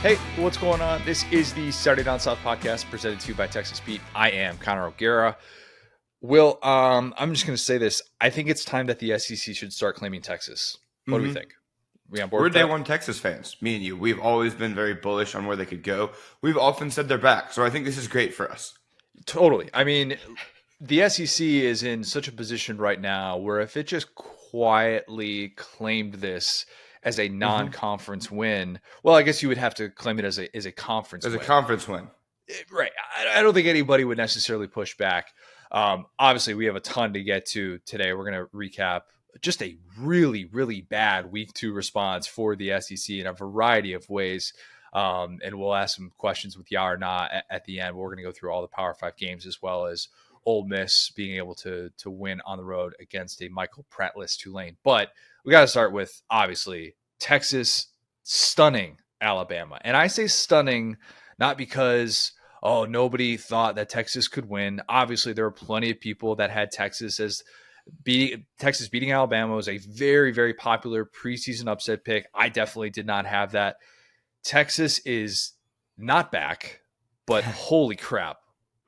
Hey, what's going on? This is the Saturday Down South podcast presented to you by Texas Pete. I am Conner O'Gara. Will, I'm just going to say this. I think it's time that the SEC should start claiming Texas. What do we think? We on board We're with day that? one Texas fans, me and you. We've always been very bullish on where they could go. We've often said they're back, so I think this is great for us. Totally. I mean, the SEC is in such a position right now where if it just quietly claimed this as a non-conference win, well, I guess you would have to claim it as a conference As win. a conference win. Right. I don't think anybody would necessarily push back. Obviously, we have a ton to get to today. We're going to recap just a really, really bad week 2 response for the SEC in a variety of ways. And we'll ask some questions with yeah or nah at the end. We're going to go through all the Power 5 games as well as Ole Miss being able to win on the road against a Michael Prattless Tulane. But we got to start with, obviously, Texas stunning Alabama. And I say stunning not because, nobody thought that Texas could win. Obviously, there were plenty of people that had Texas as Texas beating Alabama was a very, very popular preseason upset pick. I definitely did not have that. Texas is not back, but holy crap.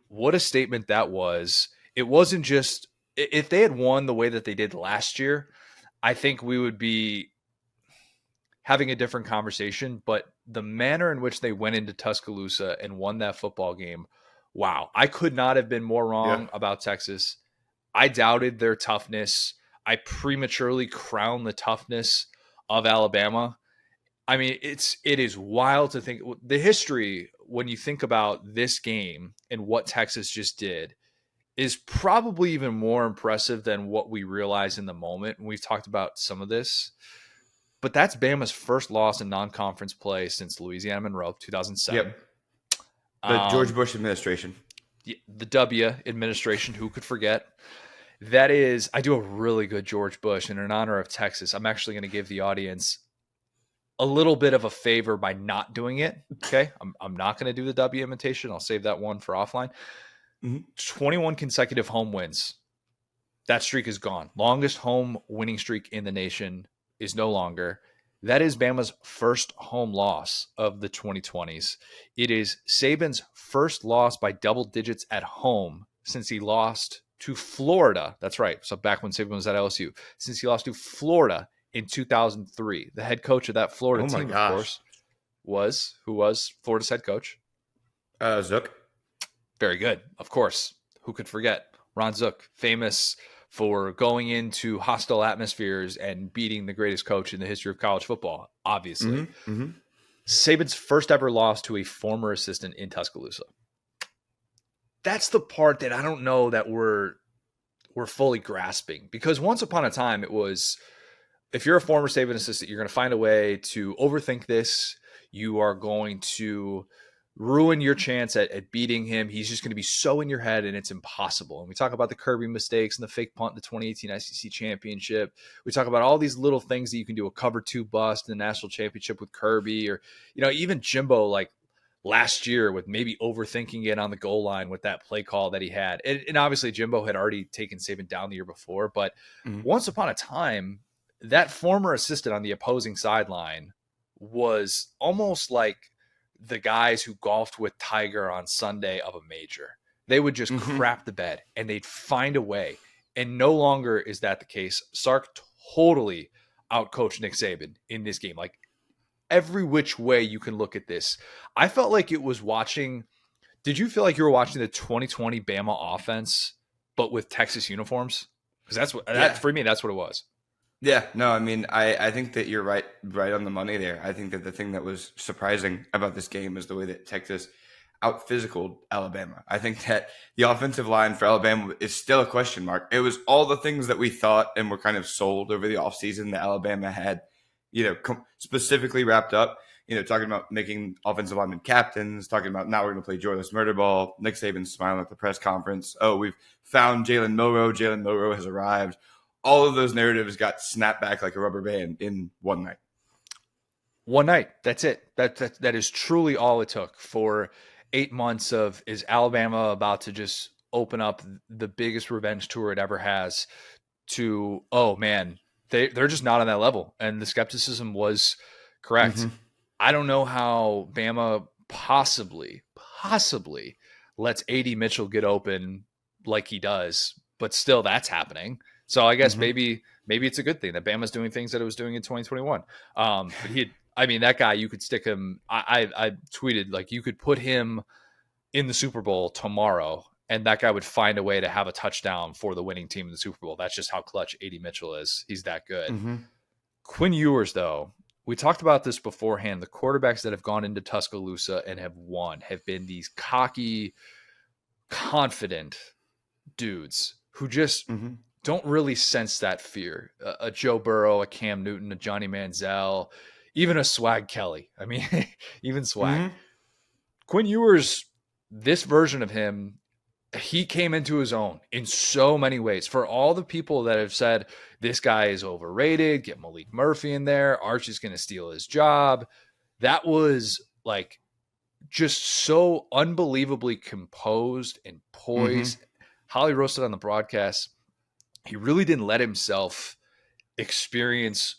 What a statement that was. It wasn't just, if they had won the way that they did last year, I think we would be having a different conversation, but the manner in which they went into Tuscaloosa and won that football game, wow. I could not have been more wrong about Texas. I doubted their toughness. I prematurely crowned the toughness of Alabama. I mean, it is wild to think the history when you think about this game and what Texas just did is probably even more impressive than what we realize in the moment. And we've talked about some of this, but that's Bama's first loss in non-conference play since Louisiana Monroe, 2007. Yep. The George Bush administration. The W administration, who could forget? That is, I do a really good George Bush, and in honor of Texas, I'm actually going to give the audience a little bit of a favor by not doing it. Okay. I'm not going to do the W imitation. I'll save that one for offline. 21 consecutive home wins. That streak is gone. Longest home winning streak in the nation is no longer. That is Bama's first home loss of the 2020s. It is Saban's first loss by double digits at home since he lost to Florida. That's right. So back when Saban was at LSU, since he lost to Florida in 2003. The head coach of that Florida team, of course, who was Florida's head coach? Zook. Very good. Of course. Who could forget? Ron Zook, famous for going into hostile atmospheres and beating the greatest coach in the history of college football, obviously. Saban's first ever loss to a former assistant in Tuscaloosa. That's the part that I don't know that we're fully grasping, because once upon a time it was, if you're a former Saban assistant, you're going to find a way to overthink this. You are going to ruin your chance at beating him. He's just going to be so in your head, and it's impossible. And we talk about the Kirby mistakes and the fake punt in the 2018 SEC championship. We talk about all these little things that you can do, a cover 2 bust in the national championship with Kirby, or, even Jimbo, like last year with maybe overthinking it on the goal line with that play call that he had. And obviously Jimbo had already taken Saban down the year before, but once upon a time, that former assistant on the opposing sideline was almost like the guys who golfed with Tiger on Sunday of a major. They would just crap the bed and they'd find a way. And no longer is that the case. Sark totally outcoached Nick Saban in this game. Like every which way you can look at this. I felt like it was watching. Did you feel like you were watching the 2020 Bama offense, but with Texas uniforms? Because that's for me, that's what it was. Yeah, no, I mean, I think that you're right on the money there. I think that the thing that was surprising about this game is the way that Texas out-physicaled Alabama. I think that the offensive line for Alabama is still a question mark. It was all the things that we thought and were kind of sold over the offseason that Alabama had, specifically wrapped up, talking about making offensive linemen captains, talking about now we're going to play joyless murder ball. Nick Saban smiling at the press conference. Oh, we've found Jalen Milroe. Jalen Milroe has arrived. All of those narratives got snapped back like a rubber band in one night. One night. That's it. That is truly all it took for 8 months of, is Alabama about to just open up the biggest revenge tour it ever has, to, oh man, they're just not on that level. And the skepticism was correct. I don't know how Bama possibly lets AD Mitchell get open like he does, but still that's happening. So I guess maybe it's a good thing that Bama's doing things that it was doing in 2021. But that guy, you could stick him. I tweeted like you could put him in the Super Bowl tomorrow, and that guy would find a way to have a touchdown for the winning team in the Super Bowl. That's just how clutch AD Mitchell is. He's that good. Quinn Ewers, though, we talked about this beforehand. The quarterbacks that have gone into Tuscaloosa and have won have been these cocky, confident dudes who just don't really sense that fear. A Joe Burrow, a Cam Newton, a Johnny Manziel, even a Swag Kelly. I mean, even Swag. Quinn Ewers, this version of him, he came into his own in so many ways. For all the people that have said this guy is overrated, get Malik Murphy in there, Archie's going to steal his job, that was like just so unbelievably composed and poised. Holly roasted on the broadcast. He really didn't let himself experience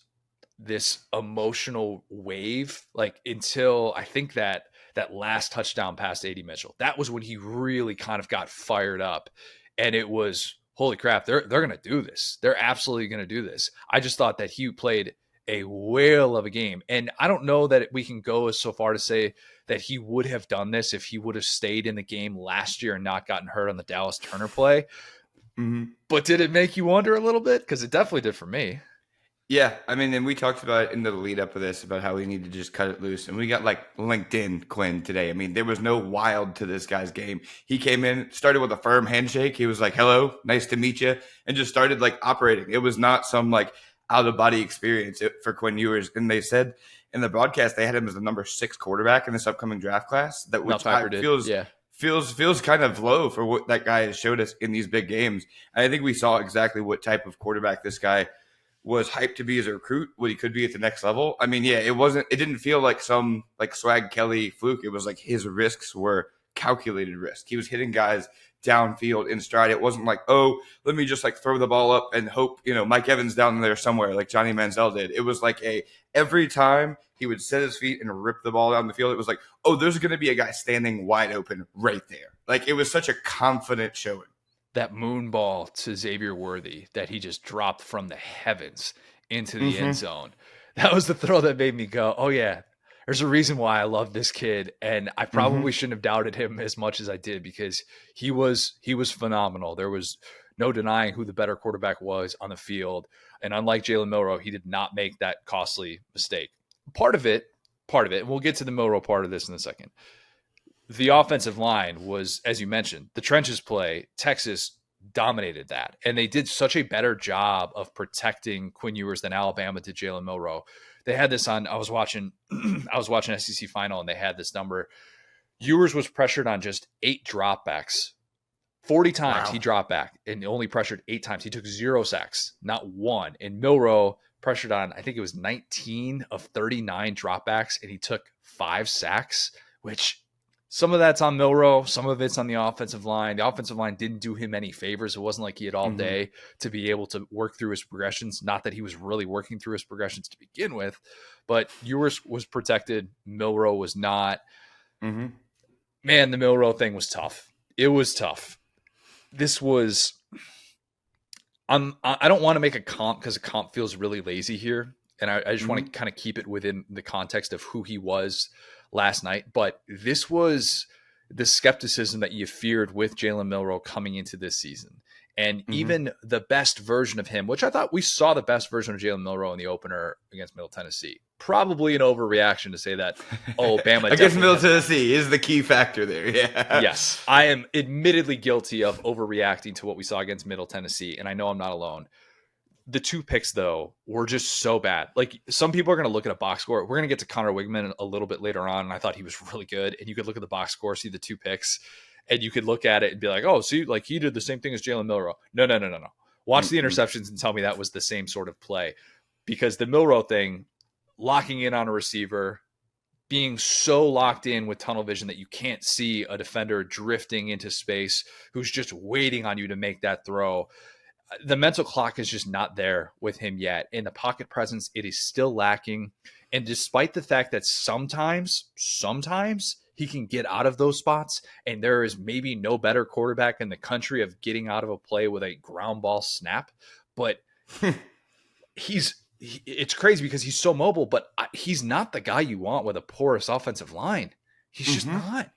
this emotional wave like until I think that last touchdown past AD Mitchell. That was when he really kind of got fired up, and it was holy crap, they're going to do this. They're absolutely going to do this. I just thought that he played a whale of a game, and I don't know that we can go so far to say that he would have done this if he would have stayed in the game last year and not gotten hurt on the Dallas Turner play. But did it make you wonder a little bit? Because it definitely did for me. Yeah, I mean, and we talked about it in the lead up of this about how we need to just cut it loose. And we got like LinkedIn Quinn today. I mean, there was no wild to this guy's game. He came in, started with a firm handshake. He was like, hello, nice to meet you. And just started like operating. It was not some like out of body experience for Quinn Ewers. And they said in the broadcast, they had him as the number 6 quarterback in this upcoming draft class. That which feels kind of low for what that guy has showed us in these big games. And I think we saw exactly what type of quarterback this guy was hyped to be as a recruit, what he could be at the next level. I mean, yeah, it didn't feel like some like Swag Kelly fluke. It was like his risks were calculated risk. He was hitting guys downfield in stride. It wasn't like, oh, let me just like throw the ball up and hope, Mike Evans down there somewhere like Johnny Manziel did. It was like every time he would set his feet and rip the ball down the field, it was like, oh, there's going to be a guy standing wide open right there. Like it was such a confident showing. That moon ball to Xavier Worthy that he just dropped from the heavens into the end zone. That was the throw that made me go, oh yeah, there's a reason why I love this kid. And I probably shouldn't have doubted him as much as I did because he was phenomenal. There was no denying who the better quarterback was on the field. And unlike Jalen Milroe, he did not make that costly mistake. Part of it, and we'll get to the Milroe part of this in a second. The offensive line was, as you mentioned, the trenches play. Texas dominated that. And they did such a better job of protecting Quinn Ewers than Alabama did Jalen Milroe. They had this on, I was watching SEC final, and they had this number. Ewers was pressured on just 8 dropbacks. 40 times he dropped back and only pressured 8 times. He took 0 sacks, not 1. And Milroe pressured on, I think it was 19 of 39 dropbacks, and he took 5 sacks, which some of that's on Milroe. Some of it's on the offensive line. The offensive line didn't do him any favors. It wasn't like he had all day to be able to work through his progressions. Not that he was really working through his progressions to begin with, but Ewers was protected. Milroe was not. Man, the Milroe thing was tough. It was tough. This was I don't want to make a comp because a comp feels really lazy here. And I just want to kind of keep it within the context of who he was last night. But this was the skepticism that you feared with Jalen Milroe coming into this season. And even the best version of him, which I thought we saw the best version of Jalen Milroe in the opener against Middle Tennessee. Probably an overreaction to say that, oh, Bama against Middle Tennessee is the key factor there. Yeah. Yes. I am admittedly guilty of overreacting to what we saw against Middle Tennessee, and I know I'm not alone. The 2 picks, though, were just so bad. Like, some people are going to look at a box score. We're going to get to Conner Weigman a little bit later on, and I thought he was really good. And you could look at the box score, see the 2 picks, and you could look at it and be like, oh, see, like he did the same thing as Jalen Milroe. No. Watch the interceptions and tell me that was the same sort of play. Because the Milroe thing, locking in on a receiver, being so locked in with tunnel vision that you can't see a defender drifting into space who's just waiting on you to make that throw. the mental clock is just not there with him yet. In the pocket presence, it is still lacking. And despite the fact that sometimes he can get out of those spots, and there is maybe no better quarterback in the country of getting out of a play with a ground ball snap, but it's crazy because he's so mobile, but he's not the guy you want with a porous offensive line. He's just not.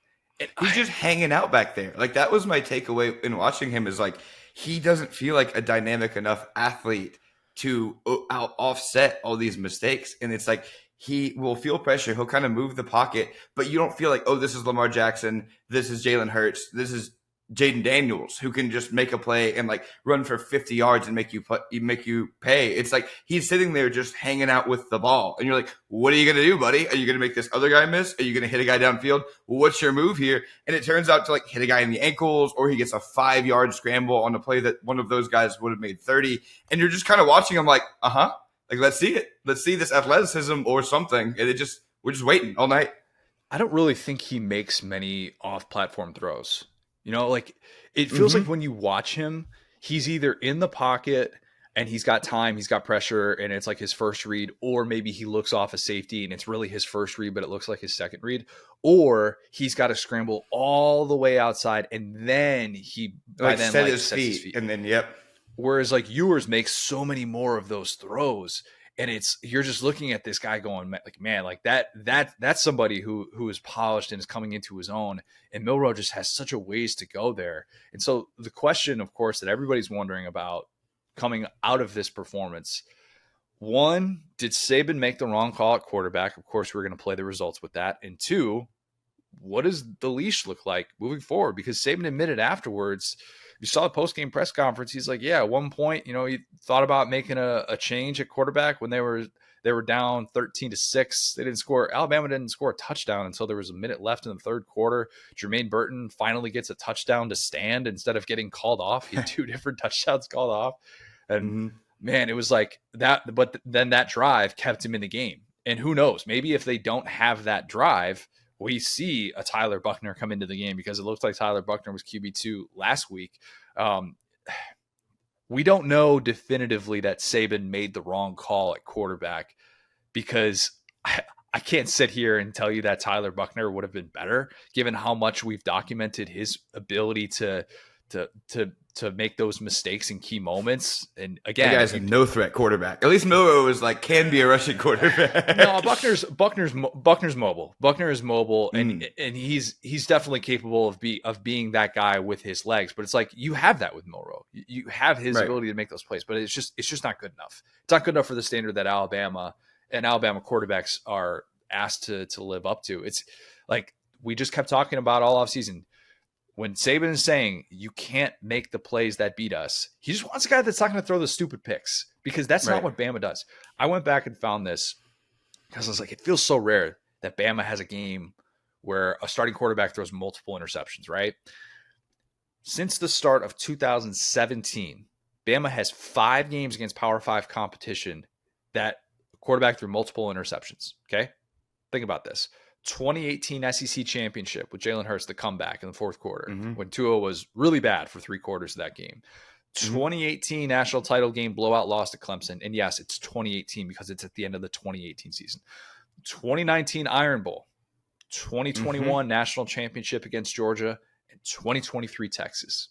He's just hanging out back there. Like, that was my takeaway in watching him, is like, he doesn't feel like a dynamic enough athlete to offset all these mistakes. And it's like, he will feel pressure. He'll kind of move the pocket, but you don't feel like, oh, this is Lamar Jackson, this is Jalen Hurts, this is Jaden Daniels, who can just make a play and like run for 50 yards and make you pay. It's like he's sitting there just hanging out with the ball, and you're like, what are you gonna do, buddy? Are you gonna make this other guy miss? Are you gonna hit a guy downfield? What's your move here? And it turns out to like hit a guy in the ankles, or he gets a 5-yard scramble on a play that one of those guys would have made 30. And you're just kind of watching him like, like, let's see it. Let's see this athleticism or something. And we're just waiting all night. I don't really think he makes many off-platform throws. Like, it feels like when you watch him, he's either in the pocket and he's got time, he's got pressure, and it's like his first read, or maybe he looks off a safety and it's really his first read, but it looks like his second read, or he's got to scramble all the way outside and then set his feet. And then, yep. Whereas like Ewers makes so many more of those throws. And you're just looking at this guy going like, man, like that's somebody who is polished and is coming into his own. And Milroe just has such a ways to go there. And so the question, of course, that everybody's wondering about coming out of this performance, one, did Saban make the wrong call at quarterback? Of course, we're going to play the results with that. And two, what does the leash look like moving forward? Because Saban admitted afterwards, you saw the post-game press conference. He's like, yeah, at one point, he thought about making a change at quarterback when they were down 13-6. They didn't score. Alabama didn't score a touchdown until there was a minute left in the third quarter. Jermaine Burton finally gets a touchdown to stand instead of getting called off. He had 2 different touchdowns called off. And man, it was like that. But then that drive kept him in the game. And who knows, maybe if they don't have that drive, we see a Tyler Buchner come into the game, because it looks like Tyler Buchner was QB2 last week. We don't know definitively that Saban made the wrong call at quarterback, because I can't sit here and tell you that Tyler Buchner would have been better, given how much we've documented his ability to make those mistakes in key moments. And again, the guy's a no threat quarterback. At least Milroe is like, can be a rushing quarterback. No, Buchner's mobile. Buchner is mobile, and he's definitely capable of being that guy with his legs. But it's like, you have that with Milroe. You have his ability to make those plays, but it's just not good enough. It's not good enough for the standard that Alabama quarterbacks are asked to live up to. It's like we just kept talking about all offseason. When Saban is saying you can't make the plays that beat us, he just wants a guy that's not going to throw the stupid picks, because that's not what Bama does. I went back and found this because I was like, it feels so rare that Bama has a game where a starting quarterback throws multiple interceptions, right? Since the start of 2017, Bama has 5 games against Power 5 competition that quarterback threw multiple interceptions, okay? Think about this. 2018 SEC championship with Jalen Hurts, the comeback in the fourth quarter, when Tua was really bad for 3 quarters of that game. 2018 national title game blowout loss to Clemson. And yes, it's 2018 because it's at the end of the 2018 season. 2019 Iron Bowl, 2021 national championship against Georgia, and 2023 Texas.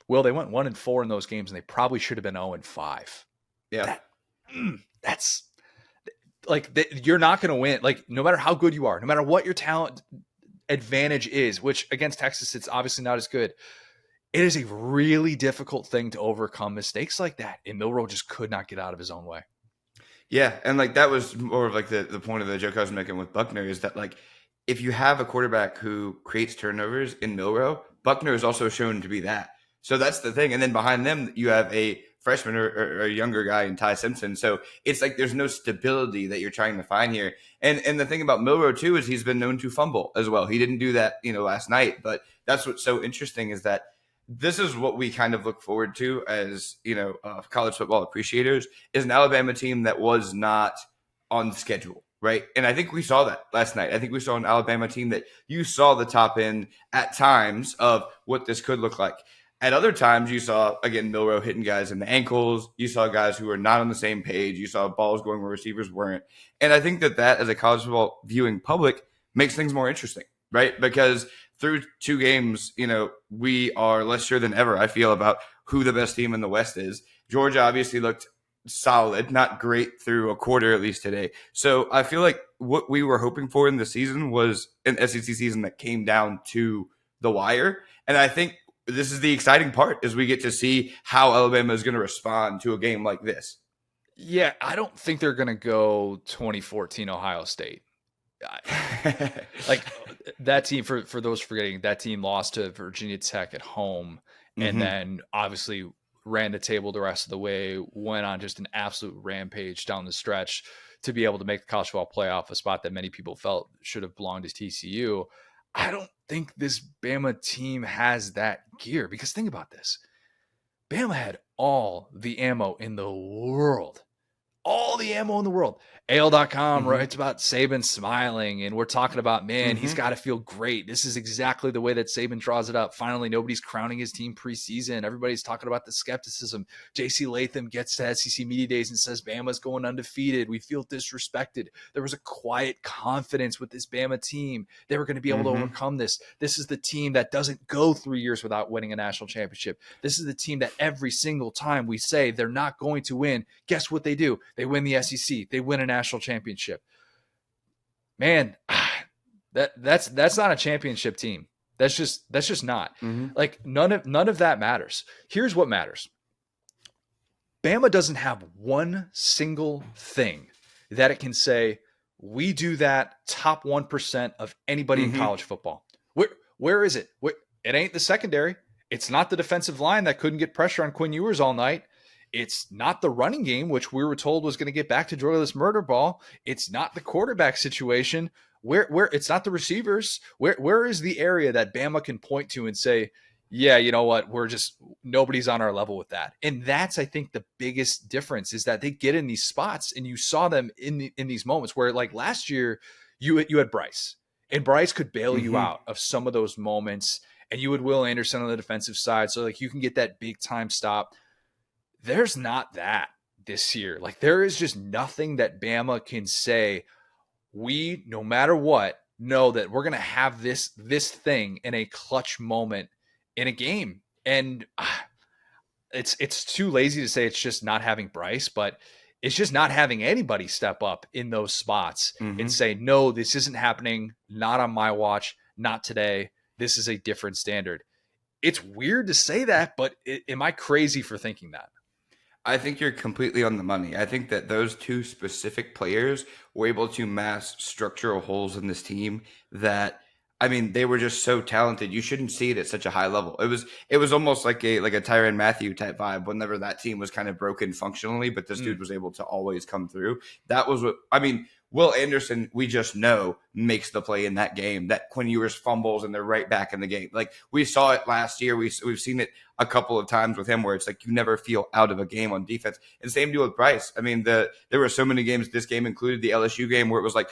Well, they went 1-4 in those games, and they probably should have been 0-5. Yeah. That's like, you're not going to win. Like, no matter how good you are, no matter what your talent advantage is, which against Texas, it's obviously not as good. It is a really difficult thing to overcome mistakes like that. And Milroe just could not get out of his own way. Yeah. And like, that was more of like the point of the joke I was making with Buchner, is that like, if you have a quarterback who creates turnovers in Milroe, Buchner is also shown to be that. So that's the thing. And then behind them, you have a freshman or a younger guy in Ty Simpson. So it's like there's no stability that you're trying to find here. And the thing about Milroe, too, is he's been known to fumble as well. He didn't do that, last night. But that's what's so interesting, is that this is what we kind of look forward to as, college football appreciators, is an Alabama team that was not on schedule. Right. And I think we saw that last night. I think we saw an Alabama team that you saw the top end at times of what this could look like. At other times, you saw, again, Milroe hitting guys in the ankles. You saw guys who were not on the same page. You saw balls going where receivers weren't. And I think that as a college football viewing public, makes things more interesting, right? Because through 2 games, we are less sure than ever, I feel, about who the best team in the West is. Georgia obviously looked solid, not great through a quarter, at least today. So I feel like what we were hoping for in the season was an SEC season that came down to the wire. And I think this is the exciting part, is we get to see how Alabama is going to respond to a game like this. Yeah, I don't think they're going to go 2014 Ohio State. Like that team, for those forgetting, that team lost to Virginia Tech at home, and then obviously ran the table the rest of the way, went on just an absolute rampage down the stretch to be able to make the college football playoff, a spot that many people felt should have belonged to TCU. I don't think this Bama team has that gear, because think about this. Bama had all the ammo in the world. All the ammo in the world. AL.com writes about Saban smiling, and we're talking about, man, he's got to feel great. This is exactly the way that Saban draws it up. Finally, nobody's crowning his team preseason. Everybody's talking about the skepticism. J.C. Latham gets to SEC Media Days and says Bama's going undefeated. We feel disrespected. There was a quiet confidence with this Bama team. They were going to be able to overcome this. This is the team that doesn't go 3 years without winning a national championship. This is the team that every single time we say they're not going to win, guess what they do? They win the SEC. They win a national championship. Man, that's not a championship team. That's just not. Like none of that matters. Here's what matters. Bama doesn't have one single thing that it can say, we do that top 1% of anybody in college football. Where is it? It ain't the secondary. It's not the defensive line that couldn't get pressure on Quinn Ewers all night. It's not the running game, which we were told was going to get back to joyless murder ball. It's not the quarterback situation. Where it's not the receivers. Where is the area that Bama can point to and say, yeah, you know what? Nobody's on our level with that. And that's, I think, the biggest difference, is that they get in these spots, and you saw them in these moments where, like last year, you had Bryce, and Bryce could bail you out of some of those moments, and you had Will Anderson on the defensive side. So like you can get that big time stop. There's not that this year. Like there is just nothing that Bama can say. We, no matter what, know that we're going to have this thing in a clutch moment in a game. And it's too lazy to say it's just not having Bryce, but it's just not having anybody step up in those spots and say, no, this isn't happening. Not on my watch. Not today. This is a different standard. It's weird to say that, but am I crazy for thinking that? I think you're completely on the money. I think that those 2 specific players were able to mask structural holes in this team that, I mean, they were just so talented. You shouldn't see it at such a high level. It was almost like a Tyrann Mathieu type vibe whenever that team was kind of broken functionally, but this dude was able to always come through. That was what, I mean, Will Anderson, we just know, makes the play in that game. That Quinn Ewers fumbles and they're right back in the game. Like we saw it last year. We've seen it a couple of times with him where it's like you never feel out of a game on defense. And same deal with Bryce. I mean, there were so many games, this game included the LSU game, where it was like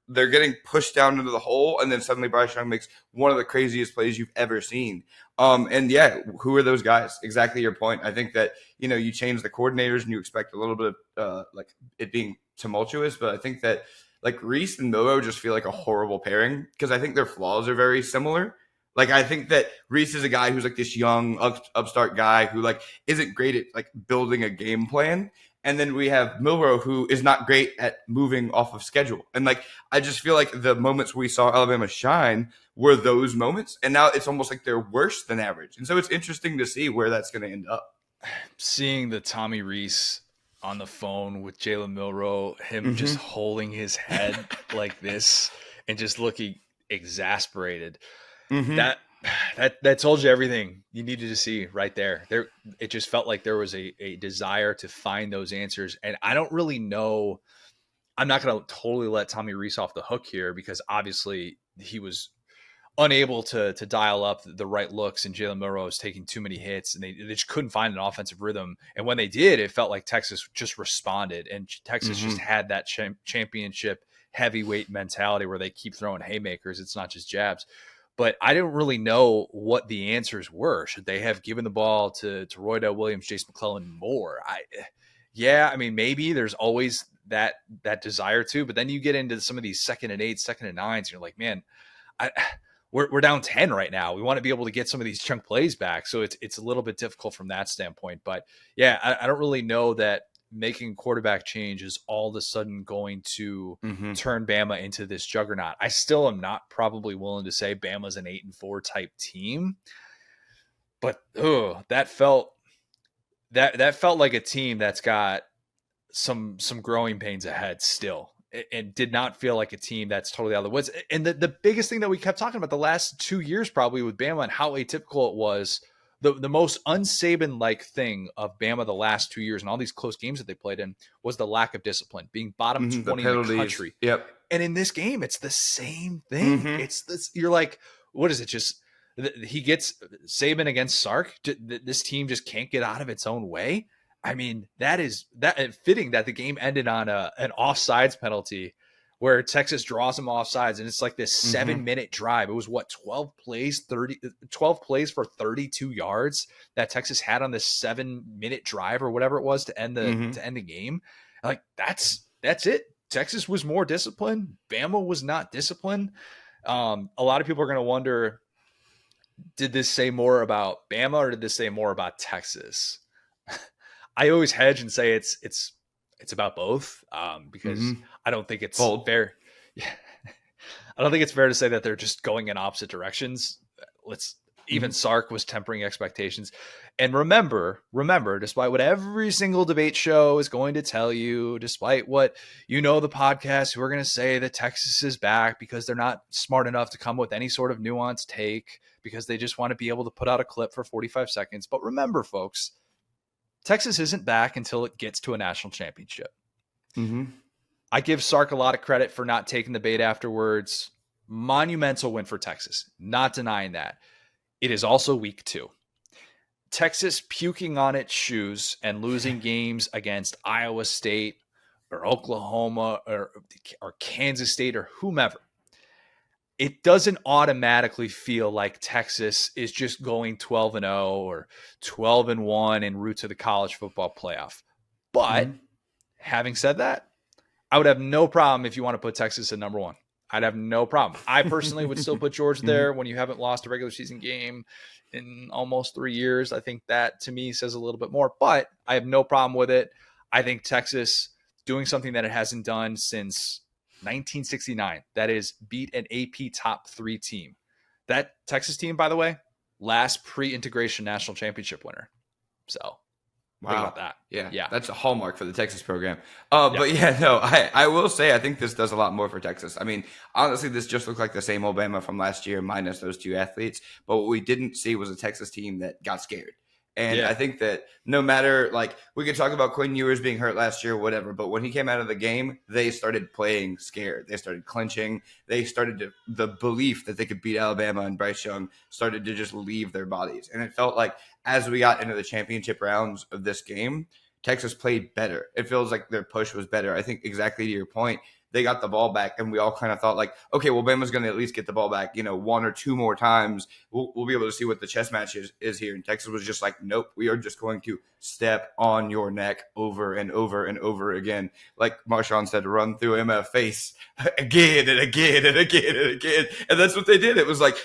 they're getting pushed down into the hole, and then suddenly Bryce Young makes one of the craziest plays you've ever seen. And yeah, who are those guys? Exactly your point. I think that, you change the coordinators and you expect a little bit of like it being tumultuous, but I think that like Reese and Milroe just feel like a horrible pairing because I think their flaws are very similar. Like I think that Reese is a guy who's like this young upstart guy who like isn't great at like building a game plan. And then we have Milroe, who is not great at moving off of schedule. And like, I just feel like the moments we saw Alabama shine were those moments. And now it's almost like they're worse than average. And so it's interesting to see where that's going to end up. Seeing the Tommy Reese on the phone with Jalen Milroe, him just holding his head like this and just looking exasperated. That told you everything you needed to see right there. It just felt like there was a desire to find those answers. And I don't really know. I'm not going to totally let Tommy Reese off the hook here because obviously he was unable to dial up the right looks, and Jalen Milroe was taking too many hits, and they just couldn't find an offensive rhythm. And when they did, it felt like Texas just responded, and Texas just had that championship heavyweight mentality where they keep throwing haymakers. It's not just jabs. but I didn't really know what the answers were. Should they have given the ball to Roydell Williams, Jason McClellan more? I mean, maybe there's always that desire to, but then you get into some of these 2nd and 8, 2nd and 9s, and you're like, man, we're down 10 right now. We want to be able to get some of these chunk plays back. So it's a little bit difficult from that standpoint. But yeah, I don't really know that making a quarterback change is all of a sudden going to turn Bama into this juggernaut. I still am not probably willing to say Bama's an 8-4 type team, but that felt like a team that's got some growing pains ahead still, and did not feel like a team that's totally out of the woods. And the biggest thing that we kept talking about the last 2 years probably with Bama and how atypical it was, the most un-Saban-like thing of Bama the last 2 years and all these close games that they played in was the lack of discipline, being bottom 20 in the country. Yep. And in this game, it's the same thing. It's this. You're like, what is it? Just he gets Saban against Sark. This team just can't get out of its own way. I mean, that fitting that the game ended on an offsides penalty where Texas draws them offsides, and it's like this 7-minute drive. It was 12 plays for 32 yards that Texas had on this 7-minute drive or whatever it was to end the game. Like that's it. Texas was more disciplined. Bama was not disciplined. A lot of people are going to wonder, did this say more about Bama or did this say more about Texas? I always hedge and say it's about both, because I don't think it's fair. Yeah. I don't think it's fair to say that they're just going in opposite directions. Even Sark was tempering expectations. And remember, despite what every single debate show is going to tell you, despite what the podcast who are going to say that Texas is back because they're not smart enough to come with any sort of nuanced take, because they just want to be able to put out a clip for 45 seconds. But remember, folks, Texas isn't back until it gets to a national championship. I give Sark a lot of credit for not taking the bait afterwards. Monumental win for Texas. Not denying that. It is also week 2. Texas puking on its shoes and losing games against Iowa State or Oklahoma or Kansas State or whomever. It doesn't automatically feel like Texas is just going 12-0 or 12-1 en route to the college football playoff. But having said that, I would have no problem if you want to put Texas at number 1. I'd have no problem. I personally would still put Georgia there when you haven't lost a regular season game in almost 3 years. I think that to me says a little bit more, but I have no problem with it. I think Texas doing something that it hasn't done since 1969. That is beat an AP top 3 team. That Texas team, by the way, last pre-integration national championship winner. So think about that. Yeah. That's a hallmark for the Texas program. But I will say I think this does a lot more for Texas. I mean, honestly, this just looked like the same old Bama from last year minus those 2 athletes. But what we didn't see was a Texas team that got scared. And I think that no matter, like, we could talk about Quinn Ewers being hurt last year, whatever, but when he came out of the game, they started playing scared. They started clinching. They started the belief that they could beat Alabama and Bryce Young started to just leave their bodies. And it felt like as we got into the championship rounds of this game, Texas played better. It feels like their push was better. I think exactly to your point, they got the ball back, and we all kind of thought like, okay, well, Bama's going to at least get the ball back, 1 or 2 more times. We'll be able to see what the chess match is here. And Texas was just like, nope, we are just going to step on your neck over and over and over again. Like Marshawn said, run through him a face again and again and again and again. And that's what they did. It was like,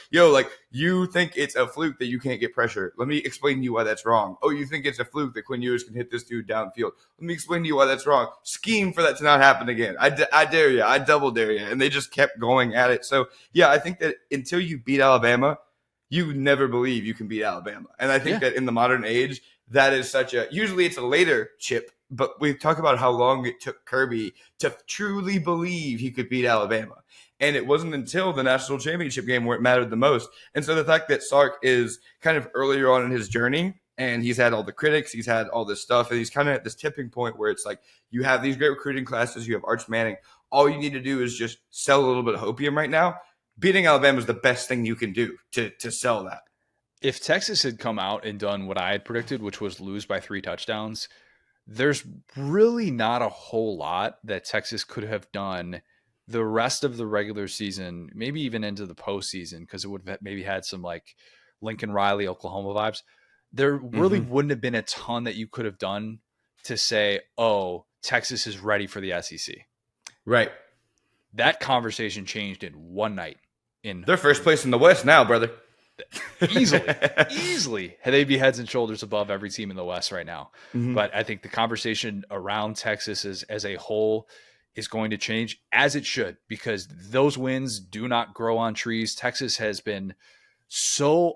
you think it's a fluke that you can't get pressure. Let me explain to you why that's wrong. Oh, you think it's a fluke that Quinn Ewers can hit this dude downfield. Let me explain to you why that's wrong. Scheme for that to not happen again. I dare you. I double dare you. And they just kept going at it. So, I think that until you beat Alabama, you never believe you can beat Alabama. And I think that in the modern age, that is usually it's a later chip, but we talk about how long it took Kirby to truly believe he could beat Alabama. And it wasn't until the national championship game where it mattered the most. And so the fact that Sark is kind of earlier on in his journey, and he's had all the critics, he's had all this stuff, and he's kind of at this tipping point where it's like you have these great recruiting classes, you have Arch Manning. All you need to do is just sell a little bit of hopium right now. Beating Alabama is the best thing you can do to sell that. If Texas had come out and done what I had predicted, which was lose by 3 touchdowns, there's really not a whole lot that Texas could have done the rest of the regular season, maybe even into the postseason, because it would have maybe had some like Lincoln Riley, Oklahoma vibes, there really wouldn't have been a ton that you could have done to say, oh, Texas is ready for the SEC. Right. That conversation changed in one night. They're first place in the West now, brother. Easily. They'd be heads and shoulders above every team in the West right now. But I think the conversation around Texas as a whole is going to change, as it should, because those wins do not grow on trees. Texas has been so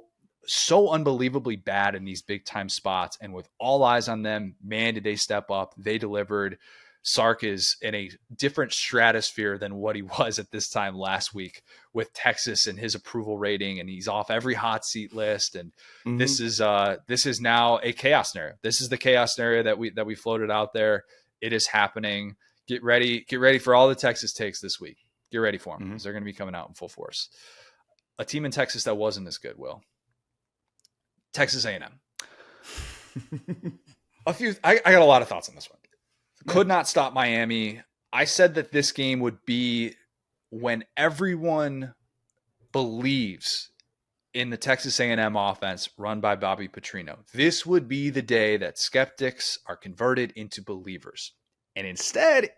unbelievably bad in these big time spots, and with all eyes on them, man, did they step up. They delivered. Sark is in a different stratosphere than what he was at this time last week with Texas and his approval rating, and he's off every hot seat list. And this is now a chaos scenario. This is the chaos scenario that we floated out there. It is happening. Get ready for all the Texas takes this week. Get ready for them, because they're going to be coming out in full force. A team in Texas that wasn't as good, Will. Texas A&M. I got a lot of thoughts on this one. Could not stop Miami. I said that this game would be when everyone believes in the Texas A&M offense run by Bobby Petrino. This would be the day that skeptics are converted into believers. And instead,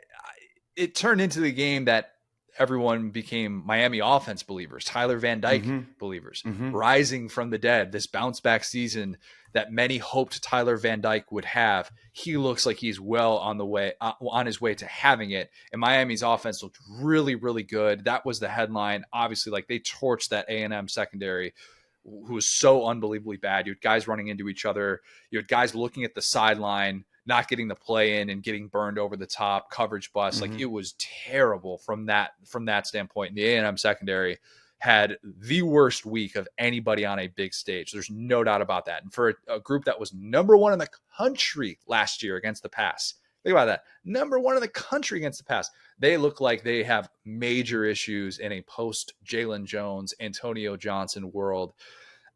it turned into the game that everyone became Miami offense believers, Tyler Van Dyke believers, rising from the dead, this bounce back season that many hoped Tyler Van Dyke would have. He looks like he's well on his way to having it. And Miami's offense looked really, really good. That was the headline. Obviously, like, they torched that A&M secondary, who was so unbelievably bad. You had guys running into each other. You had guys looking at the sideline, not getting the play in and getting burned over the top, coverage bust. Like, it was terrible from that standpoint. And the A&M secondary had the worst week of anybody on a big stage. There's no doubt about that. And for a group that was number one in the country last year against the pass, think about that. Number one in the country against the pass. They look like they have major issues in a post Jalen Jones, Antonio Johnson world.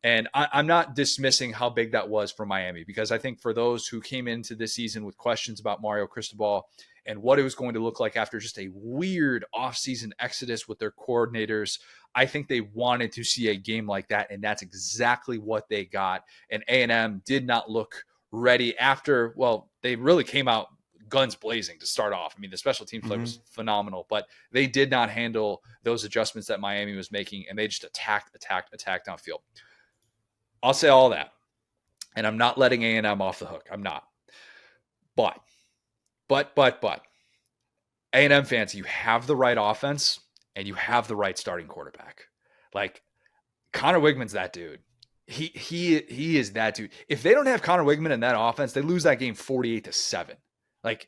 And I'm not dismissing how big that was for Miami, because I think for those who came into this season with questions about Mario Cristobal and what it was going to look like after just a weird offseason exodus with their coordinators, I think they wanted to see a game like that, and that's exactly what they got. And A&M did not look ready after, well, they really came out guns blazing to start off. I mean, the special team play was phenomenal, but they did not handle those adjustments that Miami was making, and they just attacked downfield. I'll say all that, and I'm not letting A&M off the hook. I'm not. But A&M fans, you have the right offense and you have the right starting quarterback. Like, Conner Weigman's that dude. He is that dude. If they don't have Conner Weigman in that offense, they lose that game 48-7. Like,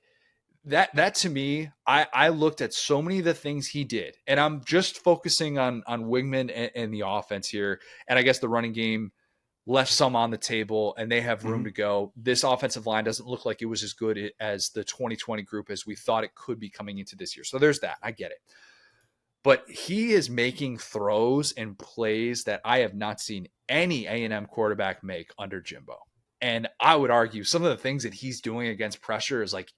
that to me, I looked at so many of the things he did, and I'm just focusing on Weigman and the offense here. And I guess the running game left some on the table, and they have room to go. This offensive line doesn't look like it was as good as the 2020 group as we thought it could be coming into this year. So there's that. I get it. But he is making throws and plays that I have not seen any A&M quarterback make under Jimbo. And I would argue some of the things that he's doing against pressure is like,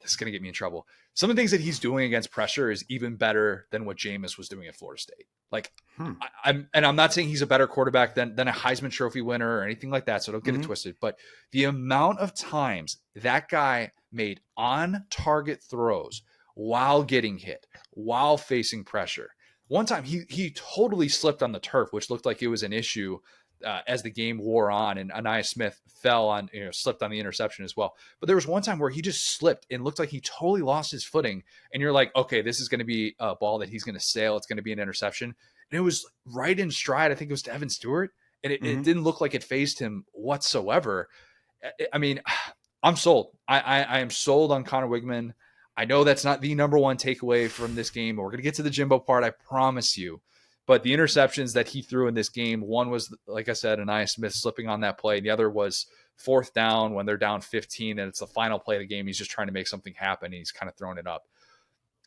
this is going to get me in trouble. Some of the things that he's doing against pressure is even better than what Jameis was doing at Florida State. Like, I'm not saying he's a better quarterback than a Heisman Trophy winner or anything like that, so don't get it twisted. But the amount of times that guy made on-target throws while getting hit, while facing pressure. One time he totally slipped on the turf, which looked like it was an issue as the game wore on, and Anaya Smith slipped on the interception as well. But there was one time where he just slipped and looked like he totally lost his footing. And you're like, okay, this is going to be a ball that he's going to sail. It's going to be an interception. And it was right in stride. I think it was to Evan Stewart. And it didn't look like it fazed him whatsoever. I mean, I'm sold. I am sold on Conner Weigman. I know that's not the number one takeaway from this game. We're going to get to the Jimbo part, I promise you. But the interceptions that he threw in this game, one was, like I said, Anaya Smith slipping on that play. The other was fourth down when they're down 15 and it's the final play of the game. He's just trying to make something happen. And he's kind of throwing it up.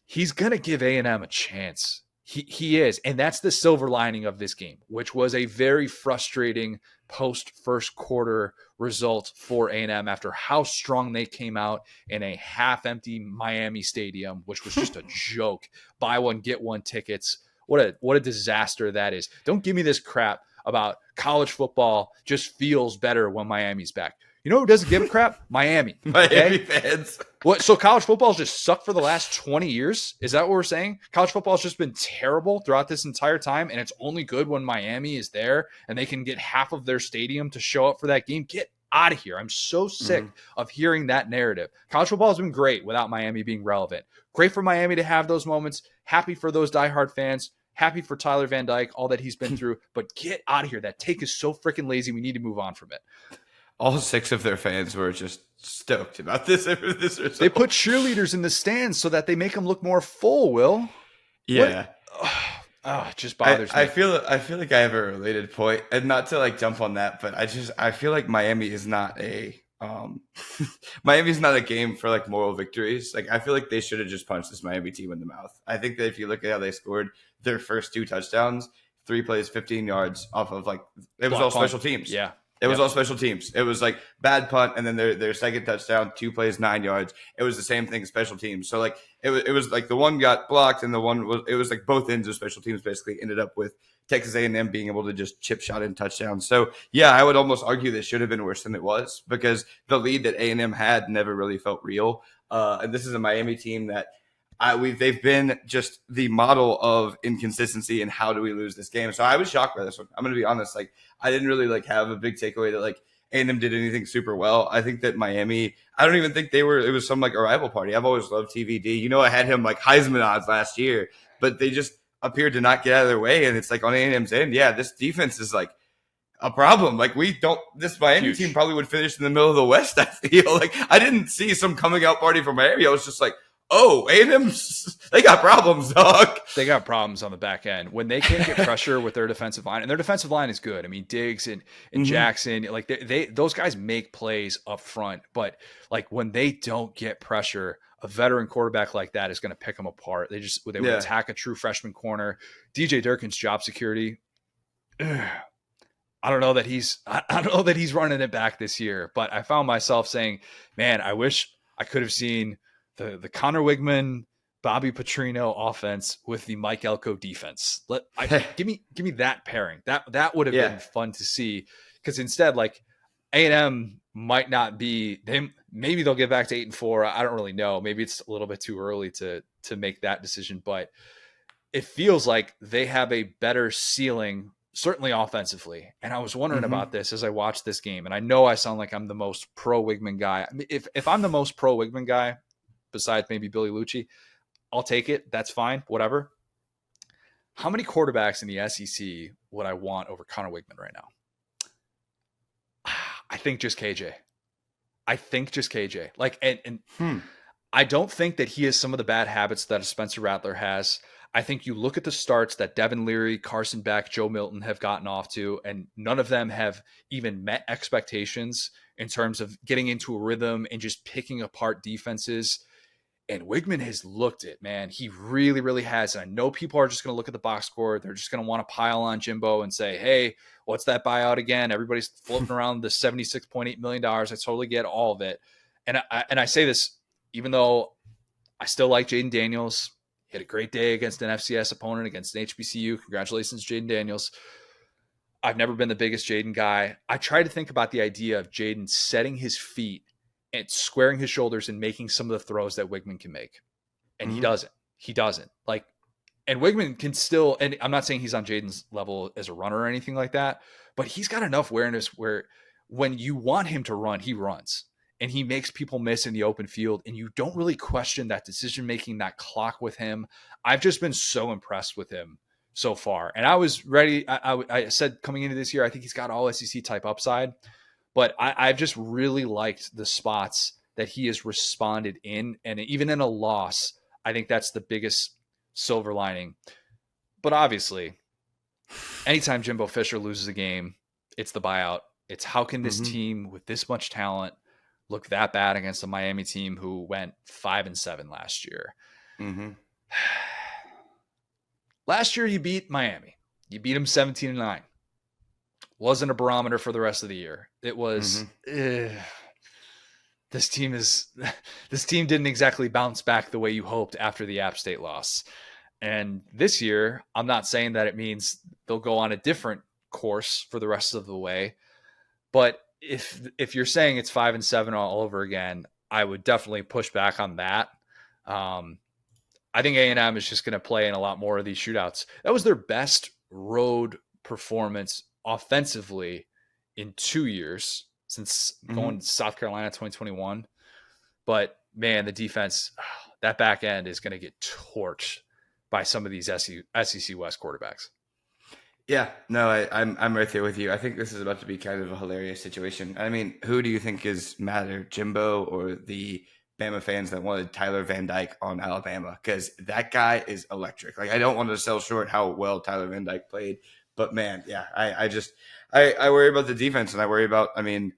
He's going to give A&M a chance He is. And that's the silver lining of this game, which was a very frustrating post first quarter result for A&M after how strong they came out in a half empty Miami stadium, which was just a joke. Buy one, get one tickets. What a disaster that is. Don't give me this crap about college football just feels better when Miami's back. You know who doesn't give a crap? Miami. Miami fans. What? So college football's just sucked for the last 20 years? Is that what we're saying? College football's just been terrible throughout this entire time, and it's only good when Miami is there and they can get half of their stadium to show up for that game? Get out of here. I'm so sick of hearing that narrative. College football has been great without Miami being relevant. Great for Miami to have those moments. Happy for those diehard fans. Happy for Tyler Van Dyke, all that he's been through. But get out of here. That take is so freaking lazy. We need to move on from it. All 6 of their fans were just stoked about this. They put cheerleaders in the stands so that they make them look more full, Will. Yeah. It just bothers me. I feel like I have a related point, and not to like jump on that, but I feel like Miami is not a Miami's not a game for like moral victories. Like I feel like they should have just punched this Miami team in the mouth. I think that if you look at how they scored their first 2 touchdowns, 3 plays, 15 yards off of like it was all special teams. Yeah. It was all special teams. It was like bad punt, and then their second touchdown, 2 plays, 9 yards. It was the same thing as special teams. So like it was like the one got blocked, and it was like both ends of special teams basically ended up with Texas A&M being able to just chip shot in touchdowns. So yeah, I would almost argue this should have been worse than it was because the lead that A&M had never really felt real. And this is a Miami team that they've been just the model of inconsistency and how do we lose this game. So I was shocked by this one. I'm going to be honest. Like I didn't really like have a big takeaway that like A&M did anything super well. I think that Miami, I don't even think it was some like arrival party. I've always loved TVD. You know, I had him like Heisman odds last year, but they just appeared to not get out of their way. And it's like on A&M's end, yeah, this defense is like a problem. Like this Miami team probably would finish in the middle of the West. I feel like I didn't see some coming out party from Miami. I was just like, oh, A&M, they got problems, dog. They got problems on the back end. When they can't get pressure with their defensive line, and their defensive line is good. I mean, Diggs and Jackson, like those guys make plays up front. But like when they don't get pressure, a veteran quarterback like that is going to pick them apart. They would attack a true freshman corner. DJ Durkin's job security. I don't know that he's running it back this year. But I found myself saying, man, I wish I could have seen the Conner Weigman, Bobby Petrino offense with the Mike Elko defense. Give me that pairing. That would have been fun to see, because instead, like A&M might not be them. Maybe they'll get back to 8-4. I don't really know. Maybe it's a little bit too early to make that decision, but it feels like they have a better ceiling, certainly offensively. And I was wondering about this as I watched this game. And I know I sound like I'm the most pro Weigman guy. I mean, if I'm the most pro Weigman guy, besides maybe Billy Lucci, I'll take it. That's fine. Whatever. How many quarterbacks in the SEC would I want over Conner Weigman right now? I think just KJ. Like, and I don't think that he has some of the bad habits that a Spencer Rattler has. I think you look at the starts that Devin Leary, Carson Beck, Joe Milton have gotten off to, and none of them have even met expectations in terms of getting into a rhythm and just picking apart defenses. And Weigman has looked it, man. He really, really has. And I know people are just going to look at the box score. They're just going to want to pile on Jimbo and say, hey, what's that buyout again? Everybody's floating around the $76.8 million. I totally get all of it. And I say this, even though I still like Jaden Daniels. He had a great day against an FCS opponent, against an HBCU. Congratulations, Jaden Daniels. I've never been the biggest Jaden guy. I try to think about the idea of Jaden setting his feet and squaring his shoulders and making some of the throws that Weigman can make. And he doesn't. Like, and Weigman can still, and I'm not saying he's on Jaden's level as a runner or anything like that, but he's got enough awareness where when you want him to run, he runs. And he makes people miss in the open field. And you don't really question that decision-making, that clock with him. I've just been so impressed with him so far. And I was ready. I said coming into this year, I think he's got all SEC type upside. But I've just really liked the spots that he has responded in. And even in a loss, I think that's the biggest silver lining. But obviously, anytime Jimbo Fisher loses a game, it's the buyout. It's how can this team with this much talent look that bad against a Miami team who went 5-7 last year? Last year, you beat Miami. You beat them 17-9. Wasn't a barometer for the rest of the year. It was, this team didn't exactly bounce back the way you hoped after the App State loss. And this year, I'm not saying that it means they'll go on a different course for the rest of the way. But if you're saying it's 5-7 all over again, I would definitely push back on that. I think A&M is just going to play in a lot more of these shootouts. That was their best road performance offensively in 2 years since going to South Carolina 2021. But man, the defense, that back end is going to get torched by some of these SEC West quarterbacks. Yeah, no, I'm right there with you. I think this is about to be kind of a hilarious situation. I mean, who do you think is madder, Jimbo or the Bama fans that wanted Tyler Van Dyke on Alabama? Because that guy is electric. Like, I don't want to sell short how well Tyler Van Dyke played, but man, yeah, I worry about the defense, and I worry about. I mean,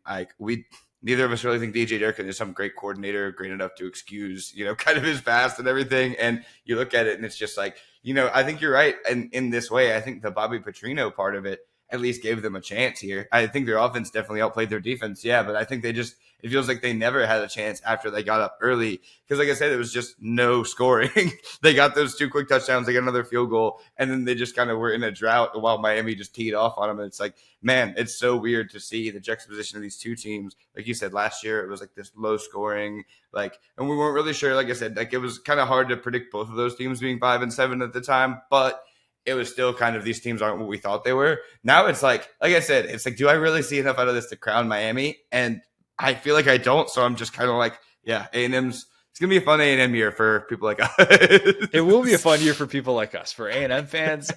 neither of us really think DJ Durkin is some great coordinator, great enough to excuse, kind of his past and everything. And you look at it, and it's just like, I think you're right. And in this way, I think the Bobby Petrino part of it at least gave them a chance here. I think their offense definitely outplayed their defense. Yeah, but I think it feels like they never had a chance after they got up early. Because like I said, it was just no scoring. They got those 2 quick touchdowns. They got another field goal. And then they just kind of were in a drought while Miami just teed off on them. And it's like, man, it's so weird to see the juxtaposition of these two teams. Like you said, last year, it was like this low scoring, and we weren't really sure. Like I said, it was kind of hard to predict both of those teams being 5-7 at the time, but it was still kind of, these teams aren't what we thought they were. Now it's like I said, it's like, do I really see enough out of this to crown Miami? And I feel like I don't. So I'm just kind of like, yeah, A&M's. It's going to be a fun A&M year for people like us. It will be a fun year for people like us. For A&M fans,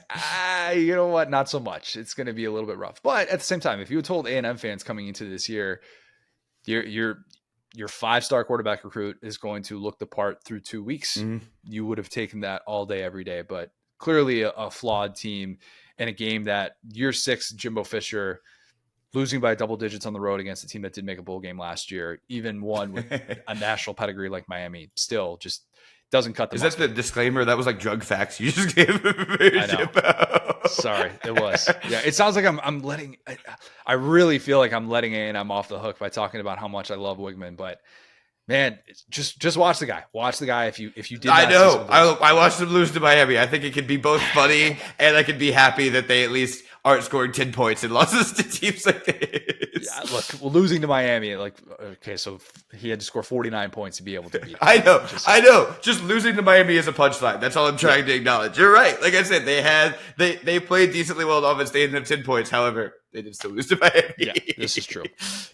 you know what? Not so much. It's going to be a little bit rough. But at the same time, if you had told A&M fans coming into this year, your 5-star quarterback recruit is going to look the part through 2 weeks, you would have taken that all day, every day. But clearly a flawed team in a game that year 6, Jimbo Fisher losing by double digits on the road against a team that did make a bowl game last year, even one with a national pedigree like Miami, still just doesn't cut the Is mustard. that the disclaimer? That was like drug facts you just gave. I know. Sorry, it was. Yeah, it sounds like I'm letting. I really feel like I'm letting A&M off the hook by talking about how much I love Weigman, but man, just watch the guy. Watch the guy. If you did, I know. I watched them lose to Miami. I think it could be both funny and I could be happy that they at least aren't scoring 10 points in losses to teams like this. Yeah, look, losing to Miami, so he had to score 49 points to be able to beat. I know. Just losing to Miami is a punchline. That's all I'm trying to acknowledge. You're right. Like I said, they played decently well on offense. They ended up 10 points. However, they did still lose to Miami. Yeah, this is true.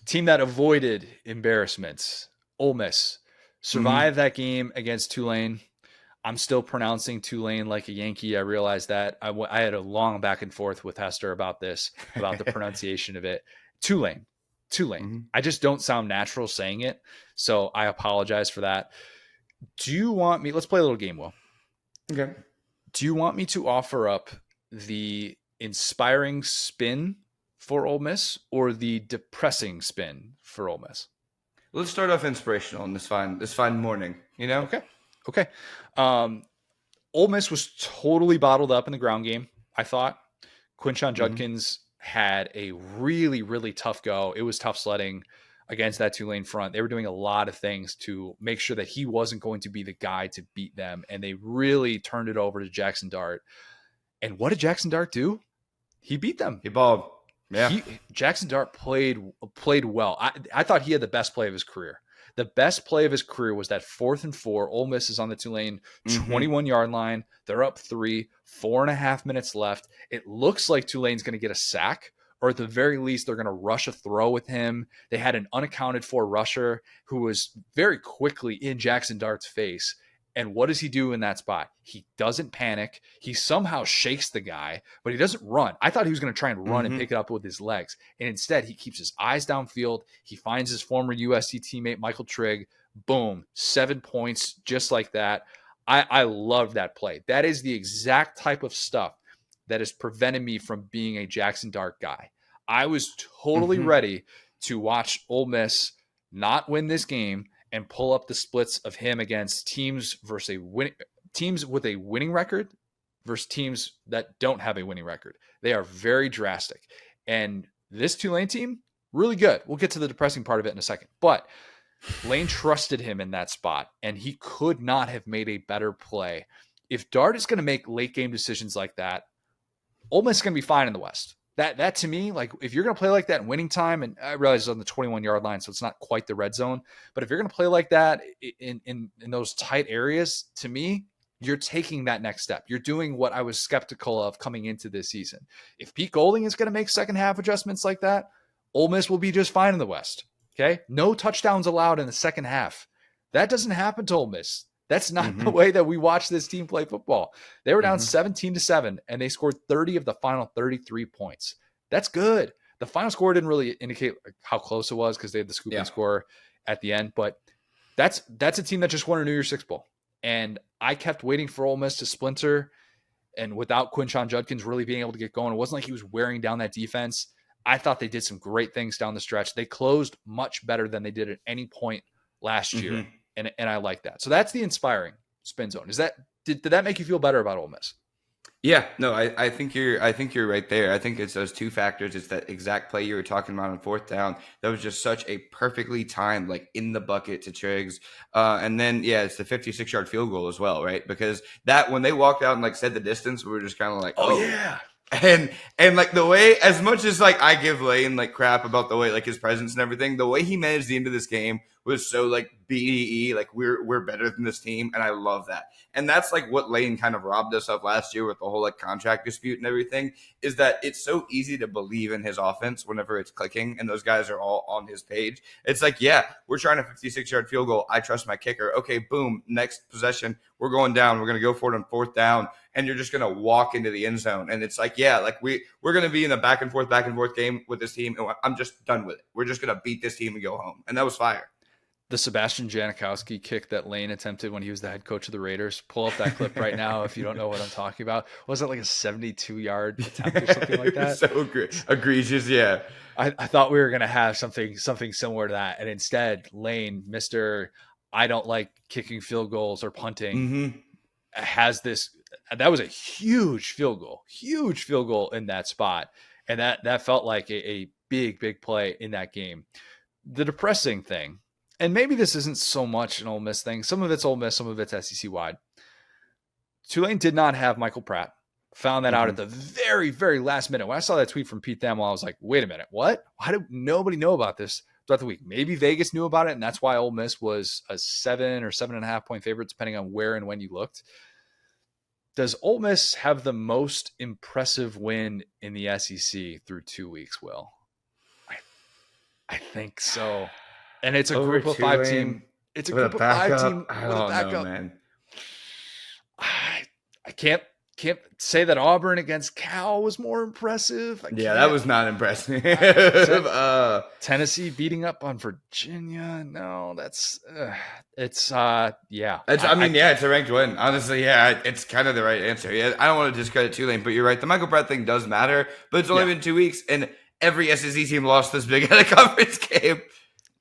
Team that avoided embarrassments. Ole Miss survived that game against Tulane. I'm still pronouncing Tulane like a Yankee. I realized that. I had a long back and forth with Hester about this, about the pronunciation of it. Tulane. I just don't sound natural saying it, so I apologize for that. Do you want me? Let's play a little game, Will. Okay. Do you want me to offer up the inspiring spin for Ole Miss or the depressing spin for Ole Miss? Let's start off inspirational on this fine morning, Okay. Ole Miss was totally bottled up in the ground game, I thought. Quinshon Judkins had a really, really tough go. It was tough sledding against that Tulane front. They were doing a lot of things to make sure that he wasn't going to be the guy to beat them, and they really turned it over to Jaxson Dart. And what did Jaxson Dart do? He beat them. He balled. Yeah. Jaxson Dart played well. I thought he had the best play of his career. The best play of his career was that 4th and 4. Ole Miss is on the Tulane 21-yard line. They're up 3, 4.5 minutes left. It looks like Tulane's going to get a sack, or at the very least, they're going to rush a throw with him. They had an unaccounted for rusher who was very quickly in Jaxson Dart's face. And what does he do in that spot? He doesn't panic. He somehow shakes the guy, but he doesn't run. I thought he was going to try and run and pick it up with his legs. And instead, he keeps his eyes downfield. He finds his former USC teammate, Michael Trigg. Boom, 7 points, just like that. I love that play. That is the exact type of stuff that has prevented me from being a Jaxson Dart guy. I was totally ready to watch Ole Miss not win this game and pull up the splits of him against teams with a winning record versus teams that don't have a winning record. They are very drastic. And this Tulane team, really good. We'll get to the depressing part of it in a second. But Lane trusted him in that spot, and he could not have made a better play. If Dart is going to make late game decisions like that, Ole Miss is going to be fine in the West. That to me, like if you're going to play like that in winning time, and I realize it's on the 21-yard line, so it's not quite the red zone, but if you're going to play like that in those tight areas, to me, you're taking that next step. You're doing what I was skeptical of coming into this season. If Pete Golding is going to make second half adjustments like that, Ole Miss will be just fine in the West. Okay, no touchdowns allowed in the second half. That doesn't happen to Ole Miss. That's not the way that we watch this team play football. They were down 17-7, and they scored 30 of the final 33 points. That's good. The final score didn't really indicate how close it was because they had the scooping score at the end. But that's a team that just won a New Year's Six Bowl. And I kept waiting for Ole Miss to splinter. And without Quinshon Judkins really being able to get going, it wasn't like he was wearing down that defense. I thought they did some great things down the stretch. They closed much better than they did at any point last year. And I like that. So that's the inspiring spin zone. Did that make you feel better about Ole Miss? Yeah, no, I think you're right there. I think it's those two factors. It's that exact play you were talking about on fourth down. That was just such a perfectly timed, like in the bucket to Triggs. And then it's the 56-yard field goal as well, right? Because that when they walked out and like said the distance, we were just kind of like, oh yeah. And like the way, as much as like I give Lane like crap about the way like his presence and everything, the way he managed the end of this game was so like BDE, like we're better than this team, and I love that. And that's like what Lane kind of robbed us of last year with the whole like contract dispute and everything, is that it's so easy to believe in his offense whenever it's clicking and those guys are all on his page. It's like, yeah, we're trying a 56-yard field goal. I trust my kicker. Okay, boom, next possession, we're going down. We're going to go for it on fourth down, and you're just going to walk into the end zone. And it's like, yeah, like we're going to be in a back and forth game with this team, and I'm just done with it. We're just going to beat this team and go home. And that was fire. The Sebastian Janikowski kick that Lane attempted when he was the head coach of the Raiders. Pull up that clip right now if you don't know what I'm talking about. Was it like a 72-yard attempt or something like that? So egregious, yeah. I thought we were going to have something similar to that. And instead, Lane, Mr. I don't like kicking field goals or punting, has this. That was a huge field goal in that spot. And that felt like a big play in that game. The depressing thing, and maybe this isn't so much an Ole Miss thing. Some of it's Ole Miss, some of it's SEC wide. Tulane did not have Michael Pratt. Found that out at the very, very last minute. When I saw that tweet from Pete Thamel, I was like, wait a minute, what? Why did nobody know about this throughout the week? Maybe Vegas knew about it, and that's why Ole Miss was a 7 or 7.5 point favorite, depending on where and when you looked. Does Ole Miss have the most impressive win in the SEC through 2 weeks, Will? I think so. And it's a group of 5 team. It's a group of 5 team with a backup. Man. I can't say that Auburn against Cal was more impressive. That was not impressive. Tennessee beating up on Virginia. No, it's it's a ranked win. Honestly, it's kind of the right answer. Yeah, I don't want to discredit Tulane, but you're right. The Michael Pratt thing does matter, but it's only been 2 weeks, and every SEC team lost this big at a conference game.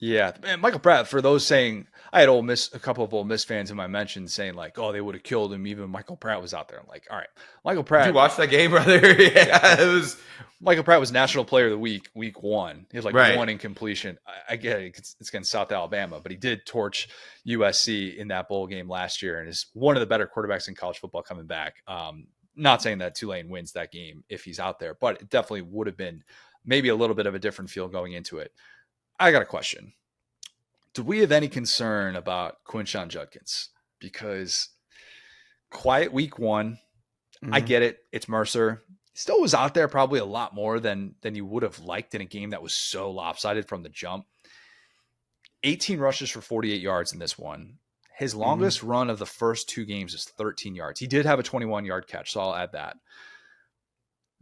Yeah, and Michael Pratt, for those saying, I had a couple of Ole Miss fans in my mentions saying like, oh, they would have killed him even Michael Pratt was out there. I'm like, all right, Michael Pratt. Did you watch that game, brother? It was. Michael Pratt was National Player of the Week 1. He had like 1 incompletion. I get it. It's against South Alabama, but he did torch USC in that bowl game last year and is one of the better quarterbacks in college football coming back. Not saying that Tulane wins that game if he's out there, but it definitely would have been maybe a little bit of a different feel going into it. I got a question. Do we have any concern about Quinshon Judkins? Because quiet week 1, I get it. It's Mercer. Still was out there probably a lot more than you would have liked in a game that was so lopsided from the jump. 18 rushes for 48 yards in this one. His longest run of the first 2 games is 13 yards. He did have a 21-yard catch, so I'll add that.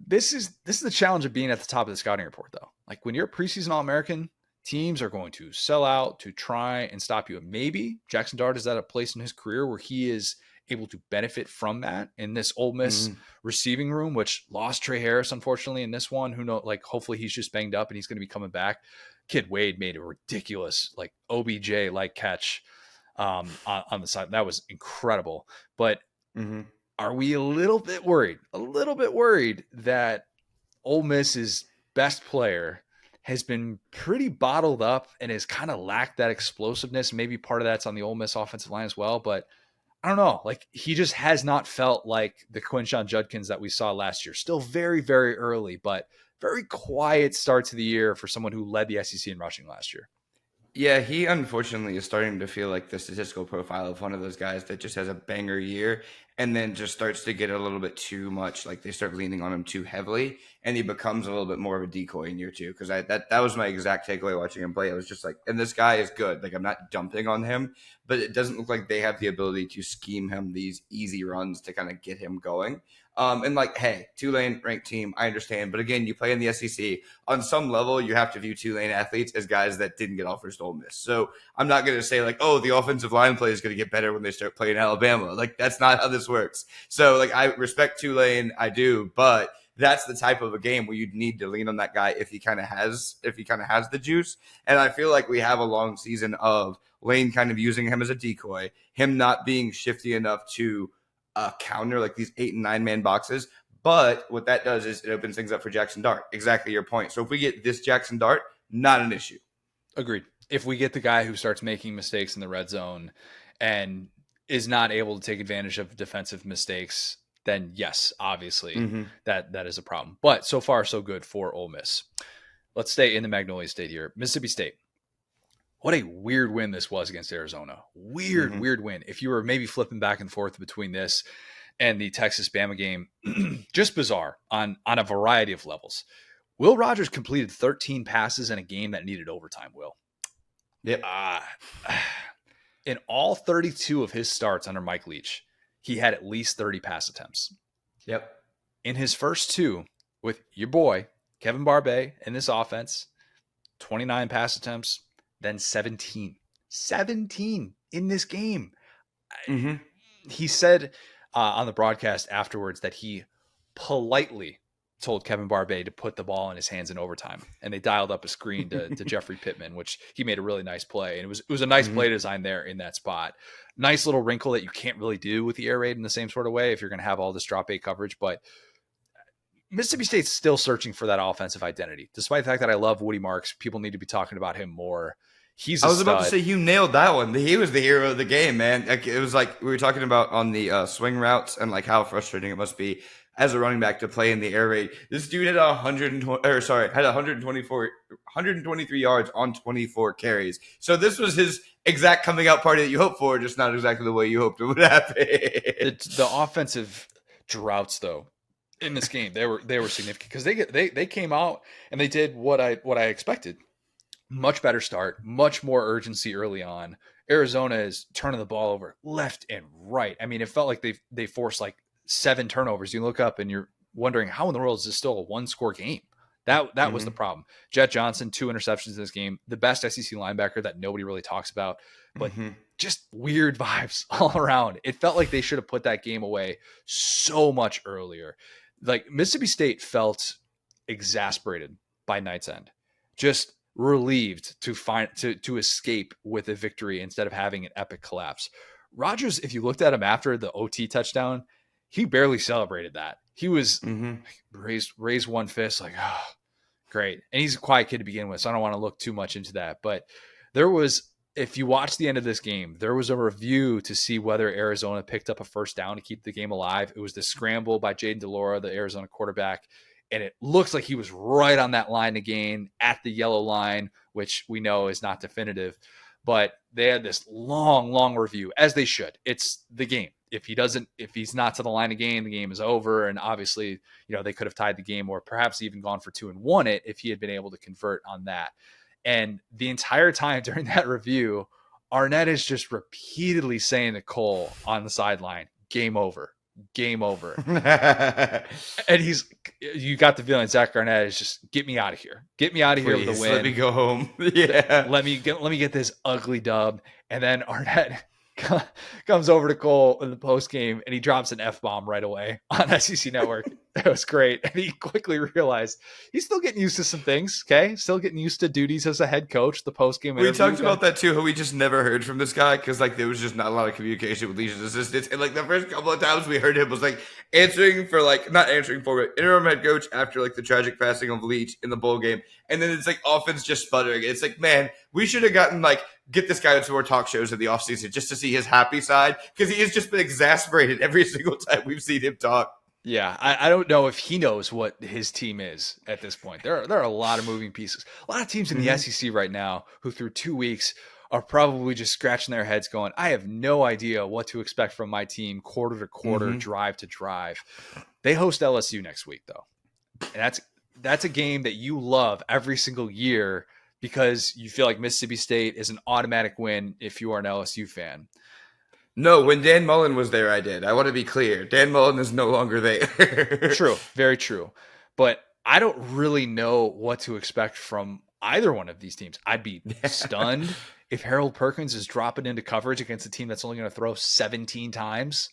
This is the challenge of being at the top of the scouting report, though. Like when you're a preseason All-American, teams are going to sell out to try and stop you. And maybe Jaxson Dart is at a place in his career where he is able to benefit from that in this Ole Miss receiving room, which lost Trey Harris, unfortunately, in this one. Who knows? Like, hopefully he's just banged up and he's going to be coming back. Kid Wade made a ridiculous, like OBJ like catch on the side. That was incredible. But are we a little bit worried? A little bit worried that Ole Miss's best player has been pretty bottled up and has kind of lacked that explosiveness. Maybe part of that's on the Ole Miss offensive line as well, but I don't know. Like, he just has not felt like the Quinshon Judkins that we saw last year. Still very, very early, but very quiet start to the year for someone who led the SEC in rushing last year. Yeah, he unfortunately is starting to feel like the statistical profile of one of those guys that just has a banger year and then just starts to get a little bit too much. Like, they start leaning on him too heavily, and he becomes a little bit more of a decoy in year two. Because that was my exact takeaway watching him play. I was just like, and this guy is good. Like, I'm not dumping on him, but it doesn't look like they have the ability to scheme him these easy runs to kind of get him going. And like, hey, Tulane ranked team, I understand. But again, you play in the SEC. On some level, you have to view Tulane athletes as guys that didn't get offers to Ole Miss. So I'm not going to say like, oh, the offensive line play is going to get better when they start playing Alabama. Like, that's not how this works. So like, I respect Tulane, I do, but that's the type of a game where you'd need to lean on that guy if he kind of has the juice. And I feel like we have a long season of Lane kind of using him as a decoy, him not being shifty enough to counter like these 8 and 9 man boxes. But what that does is it opens things up for Jaxson Dart. Exactly your point. So if we get this Jaxson Dart, not an issue. Agreed. If we get the guy who starts making mistakes in the red zone and is not able to take advantage of defensive mistakes, then yes, obviously that is a problem. But so far, so good for Ole Miss. Let's stay in the Magnolia State here. Mississippi State. What a weird win this was against Arizona. Weird win. If you were maybe flipping back and forth between this and the Texas-Bama game, just bizarre on a variety of levels. Will Rogers completed 13 passes in a game that needed overtime, Will. Yep. In all 32 of his starts under Mike Leach, he had at least 30 pass attempts. Yep. In his first two with your boy, Kevin Barbay, in this offense, 29 pass attempts, then 17 in this game. He said on the broadcast afterwards that he politely told Kevin Barbay to put the ball in his hands in overtime, and they dialed up a screen to Jeffrey Pittman, which he made a really nice play. And it was a nice play design there in that spot. Nice little wrinkle that you can't really do with the air raid in the same sort of way if you're going to have all this drop 8 coverage. But Mississippi State's still searching for that offensive identity. Despite the fact that I love Woody Marks, people need to be talking about him more. I was about to say, you nailed that one. He was the hero of the game, man. Like, it was like we were talking about on the swing routes and like how frustrating it must be as a running back to play in the air raid. This dude had 123 yards on 24 carries. So this was his exact coming out party that you hoped for, just not exactly the way you hoped it would happen. The offensive droughts, though, in this game, they were significant because they came out and they did what I expected. Much better start, much more urgency early on. Arizona is turning the ball over left and right. I mean, it felt like they forced like 7 turnovers. You look up and you're wondering, how in the world is this still a 1-score game? That was the problem. Jet Johnson, 2 interceptions in this game. The best SEC linebacker that nobody really talks about, but just weird vibes all around. It felt like they should have put that game away so much earlier. Like, Mississippi State felt exasperated by night's end. Just relieved to escape with a victory instead of having an epic collapse. Rogers, if you looked at him after the OT touchdown, he barely celebrated that. He was raised one fist like, oh, great. And he's a quiet kid to begin with, so I don't want to look too much into that. But if you watch the end of this game, there was a review to see whether Arizona picked up a first down to keep the game alive. It was the scramble by Jaden DeLora, the Arizona quarterback. And it looks like he was right on that line again at the yellow line, which we know is not definitive. But they had this long review, as they should. It's the game. If he's not to the line again, the game is over. And obviously, they could have tied the game or perhaps even gone for 2 and won it if he had been able to convert on that. And the entire time during that review, Arnett is just repeatedly saying to Cole on the sideline, game over. And you got the feeling Zach Arnett is just, get me out of here. Get me out of here with a win. Let me go home. Yeah. Let me get this ugly dub. And then Arnett comes over to Cole in the post game and he drops an F-bomb right away on SEC Network. It was great. And he quickly realized he's still getting used to some things. Okay. Still getting used to duties as a head coach, the post game We interview. talked about that too, how we just never heard from this guy because like there was just not a lot of communication with Leach's assistants. And like the first couple of times we heard him was like answering for like not answering for but interim head coach after like the tragic passing of Leach in the bowl game. And then it's like offense just sputtering. It's like, man, we should have gotten like get this guy into more talk shows in the offseason just to see his happy side because he has just been exasperated every single time we've seen him talk. Yeah, I don't know if he knows what his team is at this point. There are a lot of moving pieces. A lot of teams in the SEC right now who through 2 weeks are probably just scratching their heads going, I have no idea what to expect from my team quarter to quarter, drive to drive. They host LSU next week, though. And that's a game that you love every single year because you feel like Mississippi State is an automatic win if you are an LSU fan. No, when Dan Mullen was there, I did. I want to be clear. Dan Mullen is no longer there. True. Very true. But I don't really know what to expect from either one of these teams. I'd be stunned if Harold Perkins is dropping into coverage against a team that's only going to throw 17 times.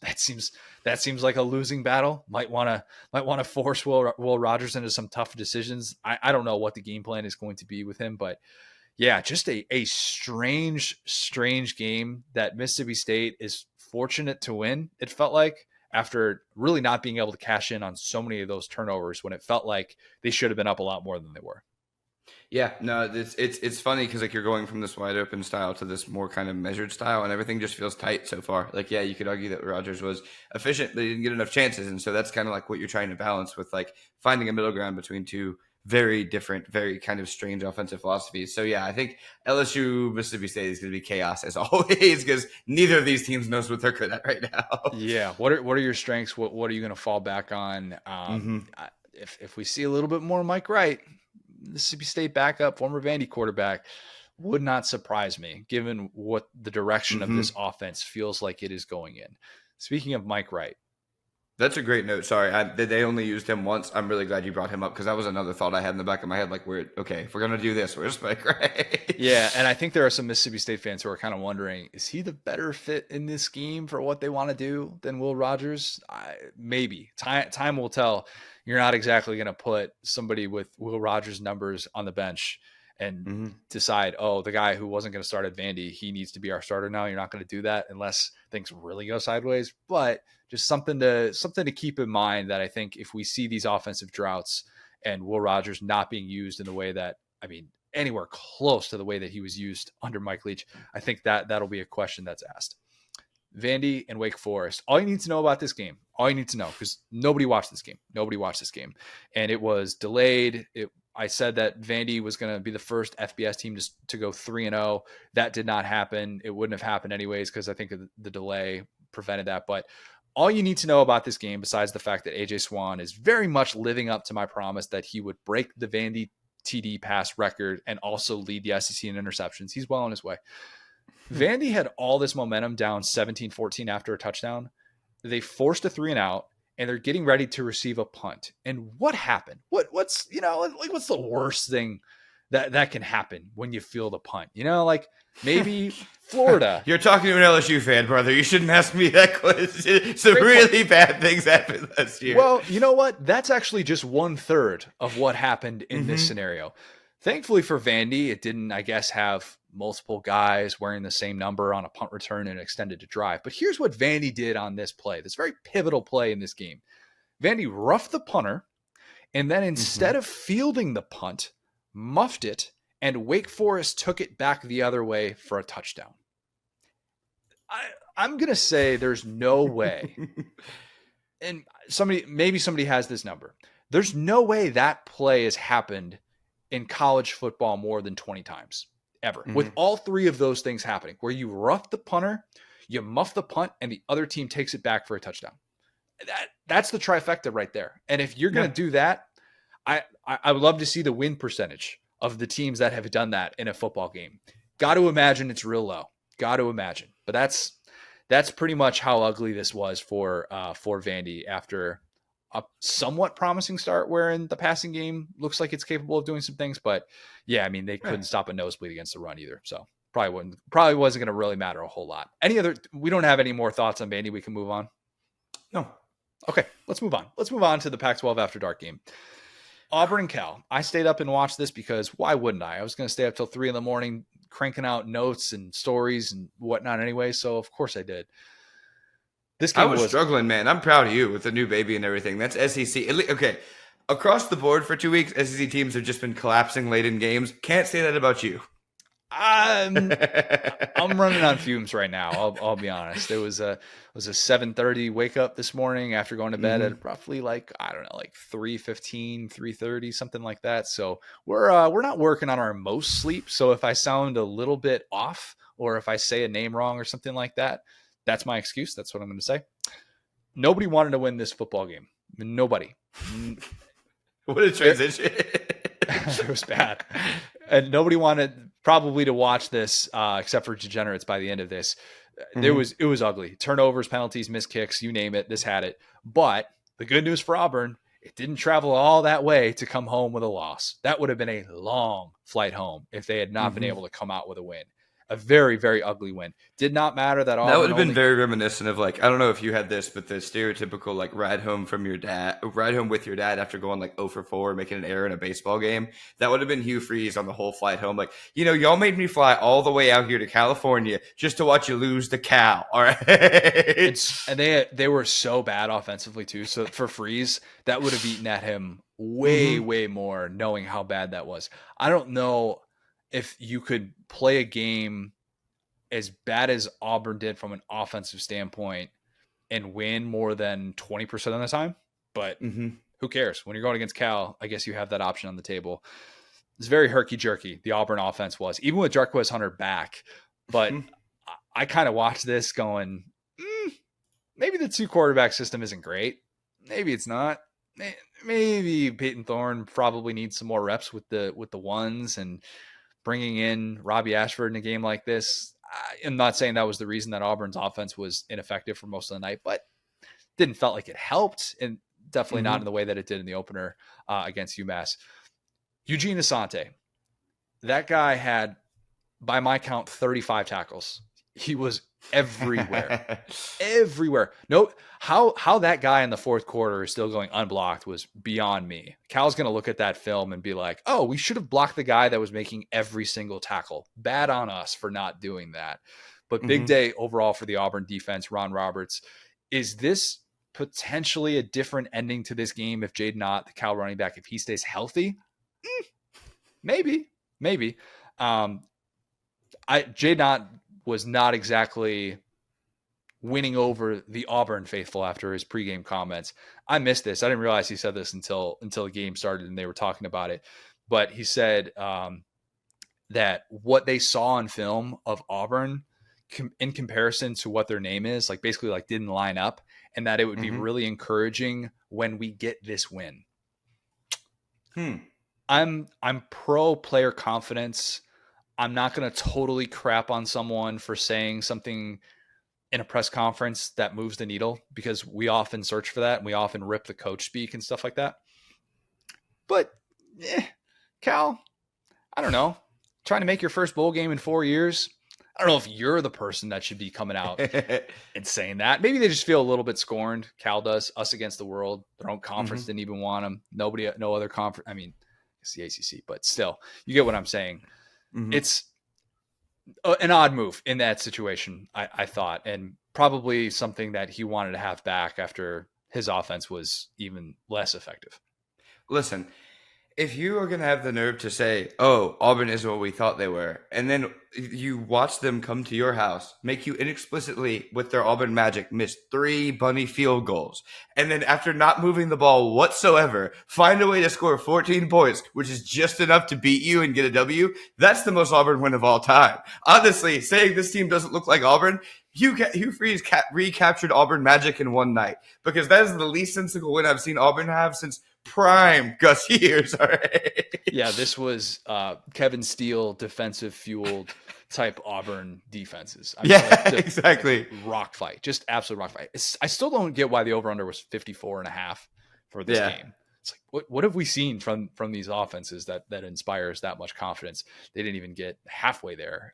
That seems like a losing battle. Might want to force Will Rogers into some tough decisions. I don't know what the game plan is going to be with him, but yeah, just a strange game that Mississippi State is fortunate to win. It felt like after really not being able to cash in on so many of those turnovers when it felt like they should have been up a lot more than they were. Yeah, no, it's funny because like you're going from this wide open style to this more kind of measured style, and everything just feels tight so far. Like, yeah, you could argue that Rodgers was efficient, but he didn't get enough chances, and so that's kind of like what you're trying to balance with like finding a middle ground between two very different, very kind of strange offensive philosophies. So yeah, I think LSU Mississippi State is going to be chaos as always because neither of these teams knows what they're good at right now. Yeah, what are your strengths? What are you going to fall back on? If we see a little bit more Mike Wright, Mississippi State backup, former Vandy quarterback, would not surprise me given what the direction of this offense feels like it is going in. Speaking of Mike Wright. That's a great note. Sorry, they only used him once. I'm really glad you brought him up because that was another thought I had in the back of my head. Like, if we're going to do this, where's Mike Wright? Yeah, and I think there are some Mississippi State fans who are kind of wondering, is he the better fit in this scheme for what they want to do than Will Rogers? Maybe. Time will tell. You're not exactly going to put somebody with Will Rogers' numbers on the bench and decide, oh, the guy who wasn't going to start at Vandy, he needs to be our starter now. You're not going to do that unless things really go sideways. But just something to keep in mind that I think if we see these offensive droughts and Will Rogers not being used in the way that, anywhere close to the way that he was used under Mike Leach, I think that'll be a question that's asked. Vandy and Wake Forest. All you need to know about this game, because nobody watched this game. And it was delayed. I said that Vandy was going to be the first FBS team to go 3-0. That did not happen. It wouldn't have happened anyways because I think the delay prevented that. But all you need to know about this game, besides the fact that AJ Swan is very much living up to my promise that he would break the Vandy TD pass record and also lead the SEC in interceptions. He's well on his way. Vandy had all this momentum down 17-14 after a touchdown. They forced a 3-and-out, and they're getting ready to receive a punt. And what happened? What's the worst thing that can happen when you field a punt? Maybe Florida. You're talking to an LSU fan, brother. You shouldn't ask me that question. Some really bad things happened last year. Well, you know what? That's actually just 1/3 of what happened in this scenario. Thankfully for Vandy, it didn't, I guess, have multiple guys wearing the same number on a punt return and extended to drive. But here's what Vandy did on this play, this very pivotal play in this game. Vandy roughed the punter, and then instead of fielding the punt, muffed it, and Wake Forest took it back the other way for a touchdown. I'm going to say there's no way, and maybe somebody has this number. There's no way that play has happened in college football more than 20 times ever, with all three of those things happening, where you rough the punter, you muff the punt, and the other team takes it back for a touchdown. That's the trifecta right there. And if you're going to do that, I would love to see the win percentage of the teams that have done that in a football game. Got to imagine it's real low. Got to imagine. But that's pretty much how ugly this was for Vandy after a somewhat promising start wherein the passing game looks like it's capable of doing some things. But yeah, they couldn't stop a nosebleed against the run either. So probably wasn't going to really matter a whole lot. We don't have any more thoughts on Vandy. We can move on. No. Okay, let's move on. Let's move on to the Pac-12 After Dark game. Auburn and Cal. I stayed up and watched this because why wouldn't I? I was going to stay up till 3 a.m. cranking out notes and stories and whatnot anyway, so of course I did. This game I was struggling, man. I'm proud of you with the new baby and everything. That's SEC. Okay, across the board for 2 weeks, SEC teams have just been collapsing late in games. Can't say that about you. I'm running on fumes right now. I'll be honest. It was a 7:30 wake up this morning after going to bed at roughly like 3:15, 3:30, something like that. So we're not working on our most sleep. So if I sound a little bit off or if I say a name wrong or something like that, that's my excuse. That's what I'm going to say. Nobody wanted to win this football game. Nobody. What a transition. It was bad. And nobody wanted probably to watch this except for degenerates by the end of this. It was ugly. Turnovers, penalties, missed kicks, you name it. This had it. But the good news for Auburn, it didn't travel all that way to come home with a loss. That would have been a long flight home if they had not been able to come out with a win. A very, very ugly win. Did not matter that Auburn. That would have been very reminiscent of like, I don't know if you had this, but the stereotypical like ride home with your dad after going like 0 for 4, making an error in a baseball game. That would have been Hugh Freeze on the whole flight home. Like, y'all made me fly all the way out here to California just to watch you lose to Cal. All right. And they were so bad offensively too. So for Freeze, that would have eaten at him way more knowing how bad that was. I don't know if you could play a game as bad as Auburn did from an offensive standpoint and win more than 20% of the time, but who cares? When you're going against Cal, I guess you have that option on the table. It's very herky-jerky, the Auburn offense was, even with Jarquez Hunter back. But I kind of watched this going, maybe the two-quarterback system isn't great. Maybe it's not. Maybe Peyton Thorne probably needs some more reps with the ones, and bringing in Robbie Ashford in a game like this. I'm not saying that was the reason that Auburn's offense was ineffective for most of the night, but didn't felt like it helped, and definitely not in the way that it did in the opener against UMass. Eugene Asante, that guy had, by my count, 35 tackles. He was everywhere. Everywhere. No, how that guy in the fourth quarter is still going unblocked was beyond me. Cal's going to look at that film and be like, oh, we should have blocked the guy that was making every single tackle. Bad on us for not doing that. But big day overall for the Auburn defense, Ron Roberts. Is this potentially a different ending to this game if Jaden Ott, the Cal running back, if he stays healthy? Maybe. Jaden Ott was not exactly winning over the Auburn faithful after his pregame comments. I missed this. I didn't realize he said this until the game started and they were talking about it. But he said that what they saw on film of Auburn in comparison to what their name is, like basically like didn't line up, and that it would be really encouraging when we get this win. I'm pro player confidence. I'm not going to totally crap on someone for saying something in a press conference that moves the needle, because we often search for that and we often rip the coach speak and stuff like that. But Cal, I don't know, trying to make your first bowl game in 4 years. I don't know if you're the person that should be coming out and saying that. Maybe they just feel a little bit scorned. Cal does. Us against the world. Their own conference didn't even want them. Nobody, no other conference. I mean, it's the ACC, but still, you get what I'm saying. It's an odd move in that situation, I thought, and probably something that he wanted to have back after his offense was even less effective. Listen, if you are going to have the nerve to say, oh, Auburn is what we thought they were, and then you watch them come to your house, make you inexplicitly, with their Auburn magic, miss 3 bunny field goals, and then after not moving the ball whatsoever, find a way to score 14 points, which is just enough to beat you and get a W, that's the most Auburn win of all time. Honestly, saying this team doesn't look like Auburn, Hugh Freeze recaptured Auburn magic in one night, because that is the least sensible win I've seen Auburn have since prime Gus years. All right. Yeah, this was Kevin Steele defensive fueled type Auburn defenses. I mean, exactly. Rock fight, just absolute rock fight. I still don't get why the over under was 54.5 for this game. It's like, what have we seen from these offenses that inspires that much confidence? They didn't even get halfway there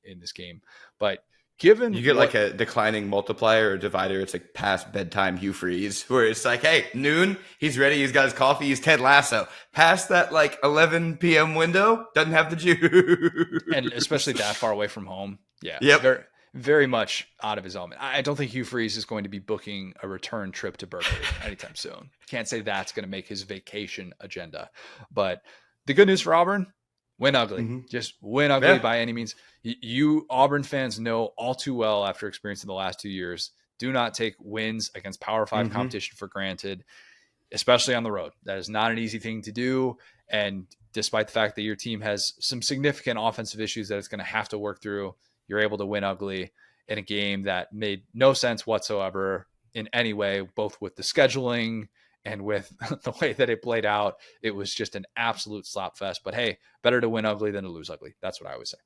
in this game. But given You get what like a declining multiplier or divider. It's like past bedtime Hugh Freeze, where it's like, hey, noon, he's ready, he's got his coffee, he's Ted Lasso. Past that like 11 p.m. window, doesn't have the and juice. especially that far away from home. Yeah, Yep. very very much out of his element. I don't think Hugh Freeze is going to be booking a return trip to Berkeley anytime soon. Can't say that's going to make his vacation agenda. But the good news for Auburn, win ugly. Mm-hmm. Just win ugly Yeah. by any means. You Auburn fans know all too well after experiencing the last 2 years, do not take wins against Power 5 Mm-hmm. competition for granted, especially on the road. That is not an easy thing to do. And despite the fact that your team has some significant offensive issues that it's going to have to work through, you're able to win ugly in a game that made no sense whatsoever in any way, both with the scheduling and with the way that it played out. It was just an absolute slap fest. But hey, better to win ugly than to lose ugly. That's what I always say.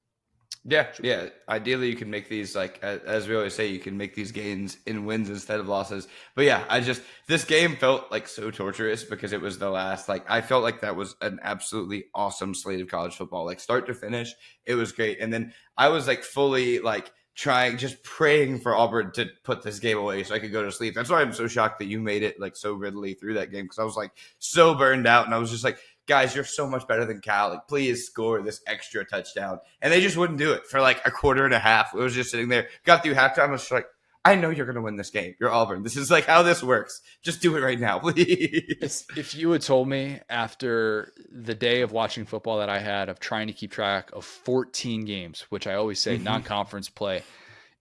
Yeah, yeah. Ideally, you can make these, like, as we always say, you can make these gains in wins instead of losses. But yeah, this game felt like so torturous because it was the last, like, I felt like that was an absolutely awesome slate of college football. Like, start to finish, it was great. And then I was like fully like just praying for Auburn to put this game away so I could go to sleep. That's why I'm so shocked that you made it like so readily through that game, because I was like so burned out and I was just like, guys, you're so much better than Cal. Like, please score this extra touchdown. And they just wouldn't do it for like a quarter and a half. It was just sitting there. Got through halftime. I was just like, I know you're going to win this game. You're Auburn. This is like how this works. Just do it right now, please. If you had told me after the day of watching football that I had of trying to keep track of 14 games, which I always say non-conference play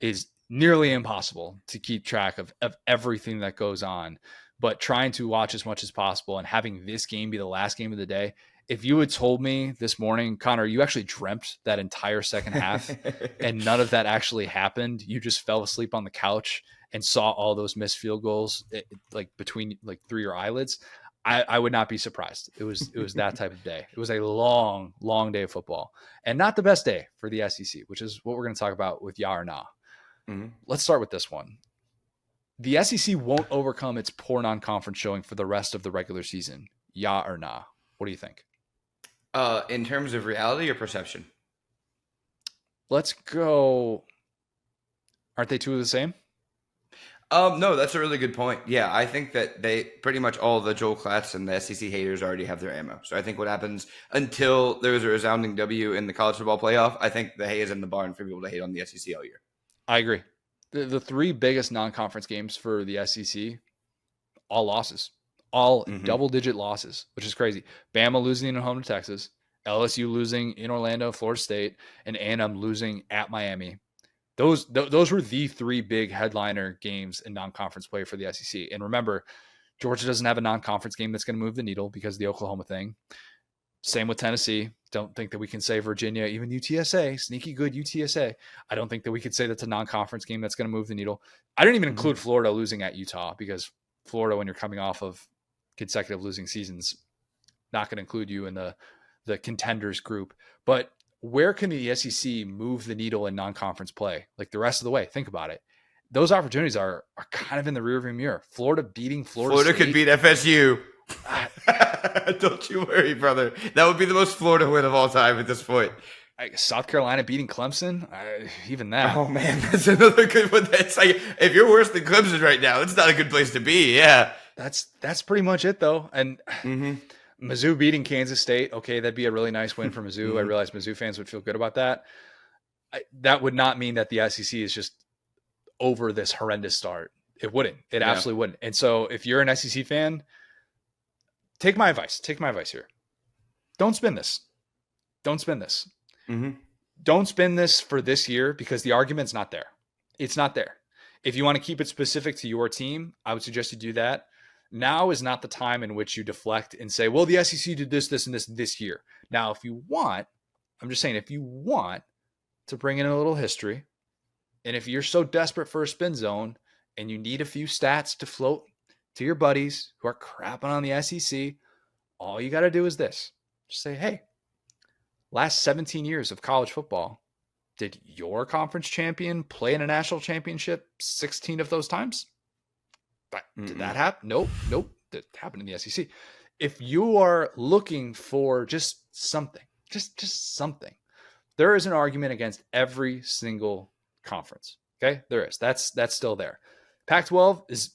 is nearly impossible to keep track of everything that goes on, but trying to watch as much as possible and having this game be the last game of the day. If you had told me this morning, Connor, you actually dreamt that entire second half and none of that actually happened, you just fell asleep on the couch and saw all those missed field goals like between like through your eyelids, I would not be surprised. It was that type of day. It was a long, long day of football and not the best day for the SEC, which is what we're going to talk about with Ya or Nah. Mm-hmm. Let's start with this one. The SEC won't overcome its poor non-conference showing for the rest of the regular season. Ya or nah? What do you think? In terms of reality or perception? Let's go. Aren't they two of the same? No, that's a really good point. Yeah, I think that they pretty much all the Joel Klatz and the SEC haters already have their ammo. So I think what happens until there's a resounding W in the college football playoff, I think the hay is in the barn for people to hate on the SEC all year. I agree. The three biggest non-conference games for the SEC, all losses, all double-digit losses, which is crazy. Bama losing at home to Texas, LSU losing in Orlando, Florida State, and A&M losing at Miami. Those were the three big headliner games in non-conference play for the SEC. And remember, Georgia doesn't have a non-conference game that's going to move the needle because of the Oklahoma thing. Same with Tennessee. Don't think that we can say Virginia, even UTSA, sneaky good UTSA. I don't think that we could say that's a non-conference game that's going to move the needle. I didn't even include Florida losing at Utah because Florida, when you're coming off of consecutive losing seasons, not going to include you in the contenders group. But where can the SEC move the needle in non-conference play? Like the rest of the way, think about it. Those opportunities are kind of in the rearview mirror. Florida beating Florida State. Could beat FSU. Don't you worry, brother. That would be the most Florida win of all time at this point. South Carolina beating Clemson, even that. Oh man, that's another good one. That's like, if you're worse than Clemson right now, it's not a good place to be. Yeah, that's pretty much it though. And Mizzou beating Kansas State, okay, that'd be a really nice win for Mizzou. I realize Mizzou fans would feel good about that. That would not mean that the SEC is just over this horrendous start. It wouldn't. It absolutely wouldn't. And so if you're an SEC fan, take my advice. Take my advice here. Don't spin this. Don't spin this. Don't spin this for this year because the argument's not there. It's not there. If you want to keep it specific to your team, I would suggest you do that. Now is not the time in which you deflect and say, well, the SEC did this, and this year. Now, if you want, I'm just saying, if you want to bring in a little history, and if you're so desperate for a spin zone and you need a few stats to float to your buddies who are crapping on the SEC, all you got to do is this. Just say, hey, last 17 years of college football, did your conference champion play in a national championship 16 of those times? Did that happen? Nope. That happened in the SEC. If you are looking for just something, just something, there is an argument against every single conference. Okay, there is. That's still there. Pac-12 is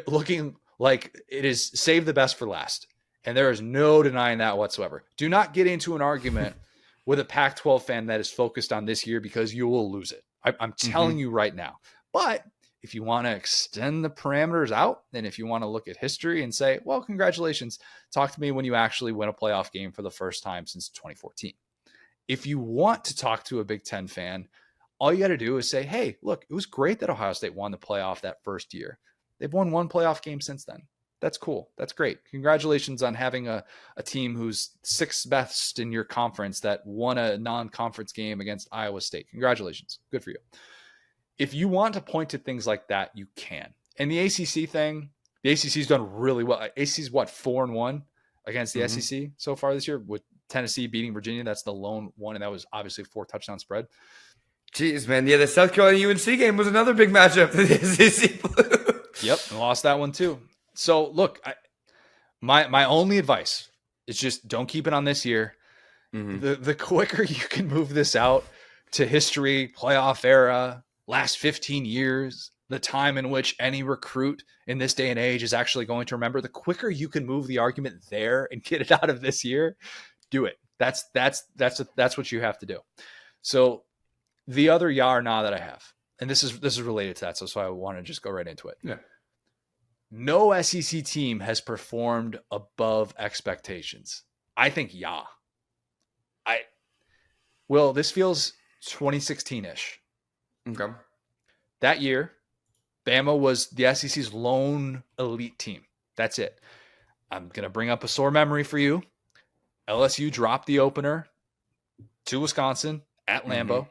looking like it is save the best for last. And there is no denying that whatsoever. Do not get into an argument with a Pac-12 fan that is focused on this year because you will lose it. I'm telling you right now. But if you want to extend the parameters out, and if you want to look at history and say, well, congratulations, talk to me when you actually win a playoff game for the first time since 2014. If you want to talk to a Big Ten fan, all you got to do is say, hey, look, it was great that Ohio State won the playoff that first year. They've won one playoff game since then. That's cool. That's great. Congratulations on having a team who's sixth best in your conference that won a non-conference game against Iowa State. Congratulations. Good for you. If you want to point to things like that, you can. And the ACC thing, the ACC's done really well. ACC's 4-1 against the SEC so far this year, with Tennessee beating Virginia. That's the lone one, and that was obviously a 4-touchdown spread. Jeez, man. Yeah, the South Carolina UNC game was another big matchup that the SEC blew. Yep, and lost that one too. So look, my only advice is just don't keep it on this year. The quicker you can move this out to history, playoff era, last 15 years, the time in which any recruit in this day and age is actually going to remember, the quicker you can move the argument there and get it out of this year, do it. That's what you have to do. So the other ya or nah that I have, and this is related to that, so I want to just go right into it. Yeah. No SEC team has performed above expectations. I think yeah. This feels 2016-ish. Okay. That year, Bama was the SEC's lone elite team. That's it. I'm going to bring up a sore memory for you. LSU dropped the opener to Wisconsin at Lambeau.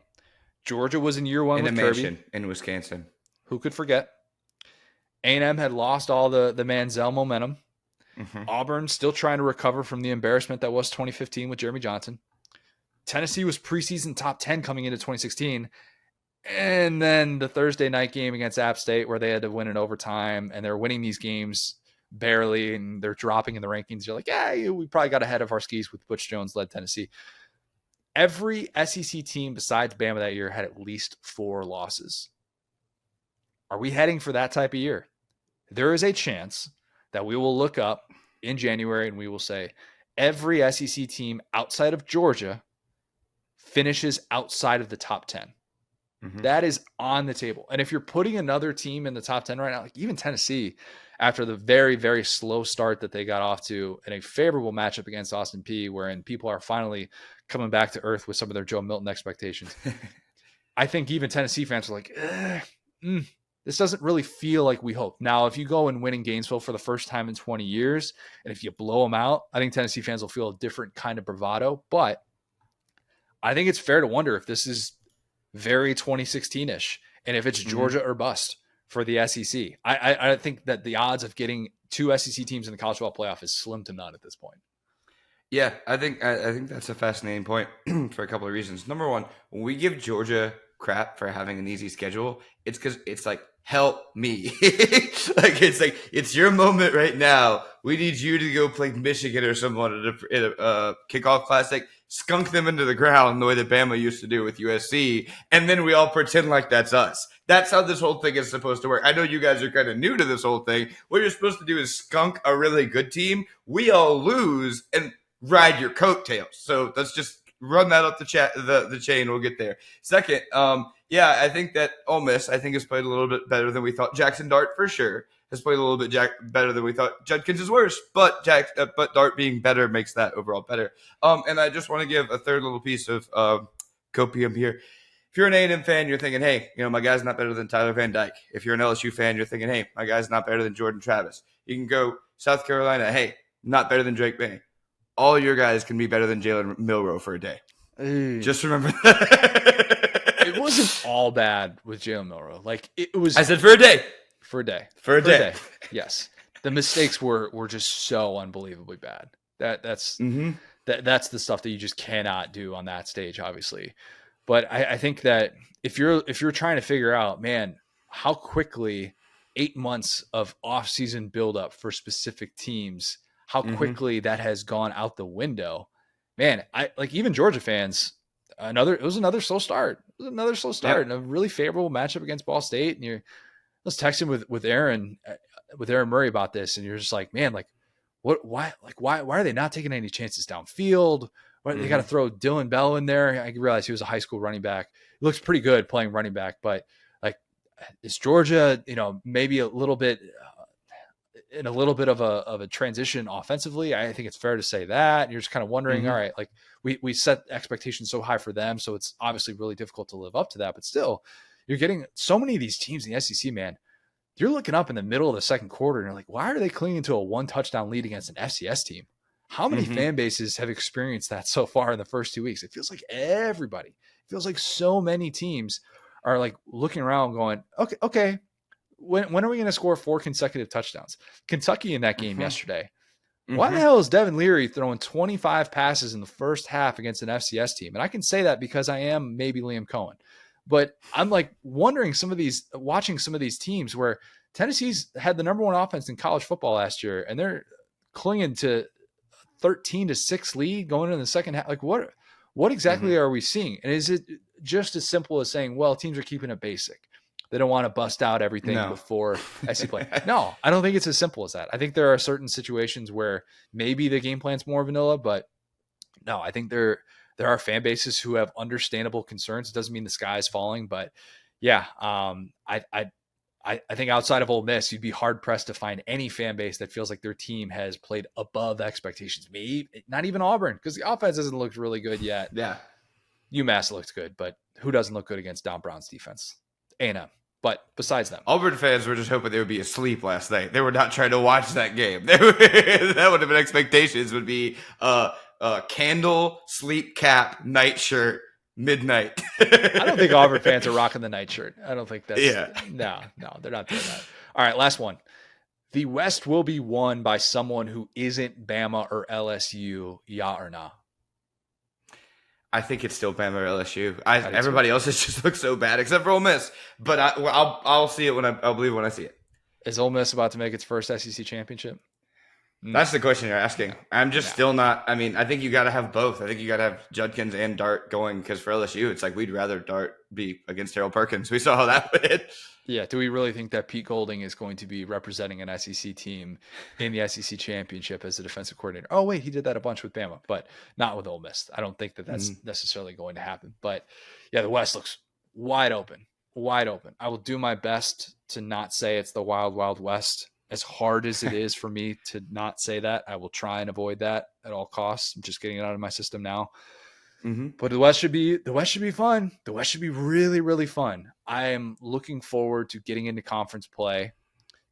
Georgia was in year one with Kirby. In Wisconsin. Who could forget? A&M had lost all the Manziel momentum. Auburn still trying to recover from the embarrassment that was 2015 with Jeremy Johnson. Tennessee was preseason top 10 coming into 2016. And then the Thursday night game against App State, where they had to win in overtime, and they're winning these games barely, and they're dropping in the rankings. You're like, yeah, we probably got ahead of our skis with Butch Jones-led Tennessee. Every SEC team besides Bama that year had at least 4 losses. Are we heading for that type of year? There is a chance that we will look up in January and we will say every SEC team outside of Georgia finishes outside of the top 10. That is on the table. And if you're putting another team in the top 10 right now, like even Tennessee, after the very, very slow start that they got off to in a favorable matchup against Austin Peay, wherein people are finally coming back to earth with some of their Joe Milton expectations. I think even Tennessee fans are like, this doesn't really feel like we hoped. Now, if you go and win in Gainesville for the first time in 20 years, and if you blow them out, I think Tennessee fans will feel a different kind of bravado. But I think it's fair to wonder if this is very 2016-ish, and if it's Georgia or bust for the SEC. I think that the odds of getting 2 SEC teams in the college football playoff is slim to none at this point. Yeah, I think that's a fascinating point for a couple of reasons. Number one, when we give Georgia crap for having an easy schedule, it's because it's like, help me. It's your moment right now. We need you to go play Michigan or someone at a kickoff classic, skunk them into the ground the way that Bama used to do with USC, and then we all pretend like that's us. That's how this whole thing is supposed to work. I know you guys are kind of new to this whole thing. What you're supposed to do is skunk a really good team. We all lose and ride your coattails. So let's just run that up the chain. We'll get there. Second, I think that Ole Miss, has played a little bit better than we thought. Jaxson Dart, for sure, has played a little bit better than we thought. Judkins is worse, but Dart being better makes that overall better. And I just want to give a third little piece of copium here. If you're an A&M fan, you're thinking, hey, my guy's not better than Tyler Van Dyke. If you're an LSU fan, you're thinking, hey, my guy's not better than Jordan Travis. You can go South Carolina, hey, not better than Drake May. All your guys can be better than Jalen Milroe for a day. Just remember that. It wasn't all bad with Jalen Milroe. Like it was. I said for a day. For a day. For a day. Yes. The mistakes were just so unbelievably bad. That's the stuff that you just cannot do on that stage, obviously. But I think that if you're trying to figure out, man, how quickly 8 months of off-season buildup for specific teams, how quickly that has gone out the window, man, even Georgia fans, it was another slow start. It was another slow start Yep. and a really favorable matchup against Ball State. And I was texting with Aaron Murray about this, and you're just like, man, like why are they not taking any chances downfield? Why they got to throw Dylan Bell in there? I realized he was a high school running back. He looks pretty good playing running back, but like, is Georgia, maybe a little bit in a little bit of a transition offensively? I think it's fair to say that. And you're just kind of wondering, all right, like we set expectations so high for them, so it's obviously really difficult to live up to that. But still, you're getting so many of these teams in the SEC, man. You're looking up in the middle of the second quarter and you're like, why are they clinging to a 1 touchdown lead against an FCS team? How many fan bases have experienced that so far in the first 2 weeks? It feels like everybody. It feels like so many teams are like looking around going, okay, when are we going to score 4 consecutive touchdowns? Kentucky in that game yesterday. Why the hell is Devin Leary throwing 25 passes in the first half against an FCS team? And I can say that because I am maybe Liam Cohen. But I'm like wondering watching some of these teams where Tennessee's had the number 1 offense in college football last year, and they're clinging to 13-6 lead going into the second half. Like what exactly are we seeing? And is it just as simple as saying, well, teams are keeping it basic? They don't want to bust out everything before SC play. No, I don't think it's as simple as that. I think there are certain situations where maybe the game plan's more vanilla, but no, I think there are fan bases who have understandable concerns. It doesn't mean the sky is falling, but yeah, I think outside of Ole Miss, you'd be hard pressed to find any fan base that feels like their team has played above expectations. Maybe not even Auburn, because the offense hasn't looked really good yet. Yeah, UMass looked good, but who doesn't look good against Don Brown's defense? A&M. But besides them, Auburn fans were just hoping they would be asleep last night. They were not trying to watch that game. That would have been expectations. Would be candle, sleep cap, night shirt, midnight. I don't think Auburn fans are rocking the night shirt. I don't think that's no, they're not doing that. All right, last one. The West will be won by someone who isn't Bama or LSU, yeah or nah? I think it's still Bama or LSU. Everybody else has just looked so bad except for Ole Miss. But I'll see it I'll believe when I see it. Is Ole Miss about to make its first SEC championship? That's the question you're asking. I'm just still not. I mean, I think you got to have both. I think you got to have Judkins and Dart going because for LSU, it's like we'd rather Dart be against Harold Perkins. We saw how that went. Yeah. Do we really think that Pete Golding is going to be representing an SEC team in the SEC championship as a defensive coordinator? Oh, wait, he did that a bunch with Bama, but not with Ole Miss. I don't think that that's necessarily going to happen. But yeah, the West looks wide open. Wide open. I will do my best to not say it's the wild, wild West. As hard as it is for me to not say that, I will try and avoid that at all costs. I'm just getting it out of my system now. But the West should be fun. The West should be really, really fun. I am looking forward to getting into conference play,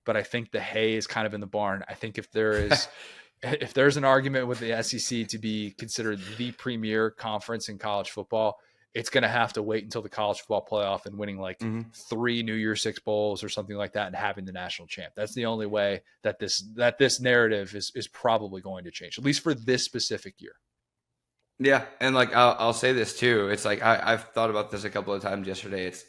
but I think the hay is kind of in the barn. I think if there's an argument with the SEC to be considered the premier conference in college football, it's going to have to wait until the college football playoff and winning like 3 New Year's Six bowls or something like that and having the national champ. That's the only way that this narrative is probably going to change, at least for this specific year. Yeah, and like I'll say this too. It's like I've thought about this a couple of times yesterday. It's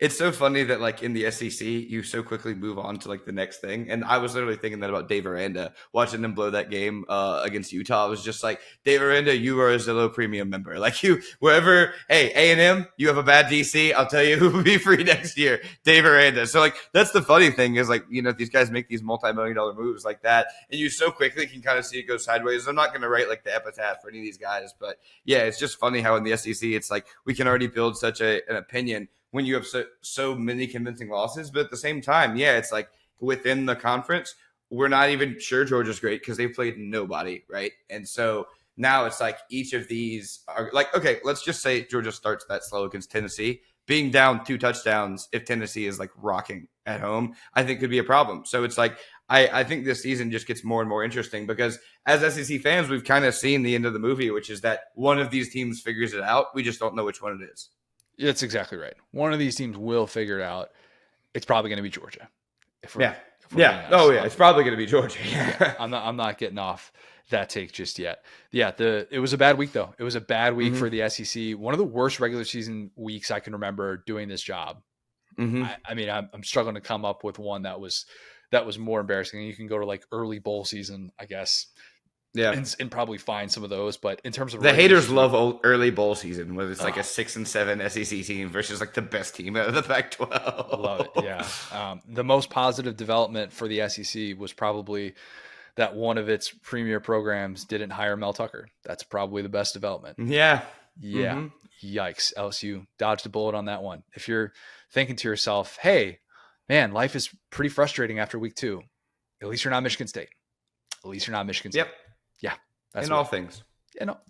it's so funny that like in the SEC you so quickly move on to like the next thing. And I was literally thinking that about Dave Aranda, watching them blow that game against Utah. I was just like, Dave Aranda, you are a Zillow premium member. Like you, wherever, hey, A&M, you have a bad DC. I'll tell you who will be free next year, Dave Aranda. So like that's the funny thing is like, you know, these guys make these multi-million-dollar moves like that, and you so quickly can kind of see it go sideways. I'm not going to write like the epitaph for any of these guys, but yeah, it's just funny how in the SEC it's like we can already build such an opinion when you have so many convincing losses. But at the same time, yeah, it's like within the conference, we're not even sure Georgia's great because they've played nobody, right? And so now it's like each of these are like, okay, let's just say Georgia starts that slow against Tennessee. Being down 2 touchdowns if Tennessee is like rocking at home, I think could be a problem. So it's like I think this season just gets more and more interesting because as SEC fans, we've kind of seen the end of the movie, which is that one of these teams figures it out. We just don't know which one it is. That's exactly right. One of these teams will figure it out. It's probably going to be Georgia. Yeah. Oh yeah. It's probably going to be Georgia. Yeah. I'm not getting off that take just yet. Yeah. It was a bad week though. It was a bad week for the SEC. One of the worst regular season weeks I can remember doing this job. I mean, I'm struggling to come up with one that was more embarrassing. You can go to like early bowl season, I guess. Yeah. and probably find some of those. But in terms of the regular haters season, love early bowl season, whether it's like a 6-7 SEC team versus like the best team out of the Pac-12. love it. Yeah. The most positive development for the SEC was probably that one of its premier programs didn't hire Mel Tucker. That's probably the best development. Yeah. Yeah. Yikes. LSU dodged a bullet on that one. If you're thinking to yourself, hey, man, life is pretty frustrating after week 2, at least you're not Michigan State. At least you're not Michigan State. Yep. Yeah. That's in all things.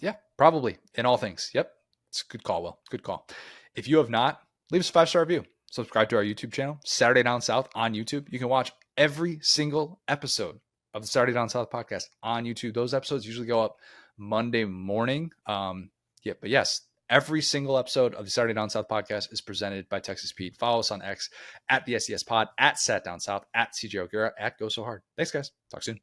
Yeah, probably in all things. Yep. It's a good call, Will. Good call. If you have not, leave us a 5-star review. Subscribe to our YouTube channel, Saturday Down South on YouTube. You can watch every single episode of the Saturday Down South podcast on YouTube. Those episodes usually go up Monday morning. But yes, every single episode of the Saturday Down South podcast is presented by Texas Pete. Follow us on X at the SES Pod, at Sat Down South, at CJ O'Gara, at Go So Hard. Thanks, guys. Talk soon.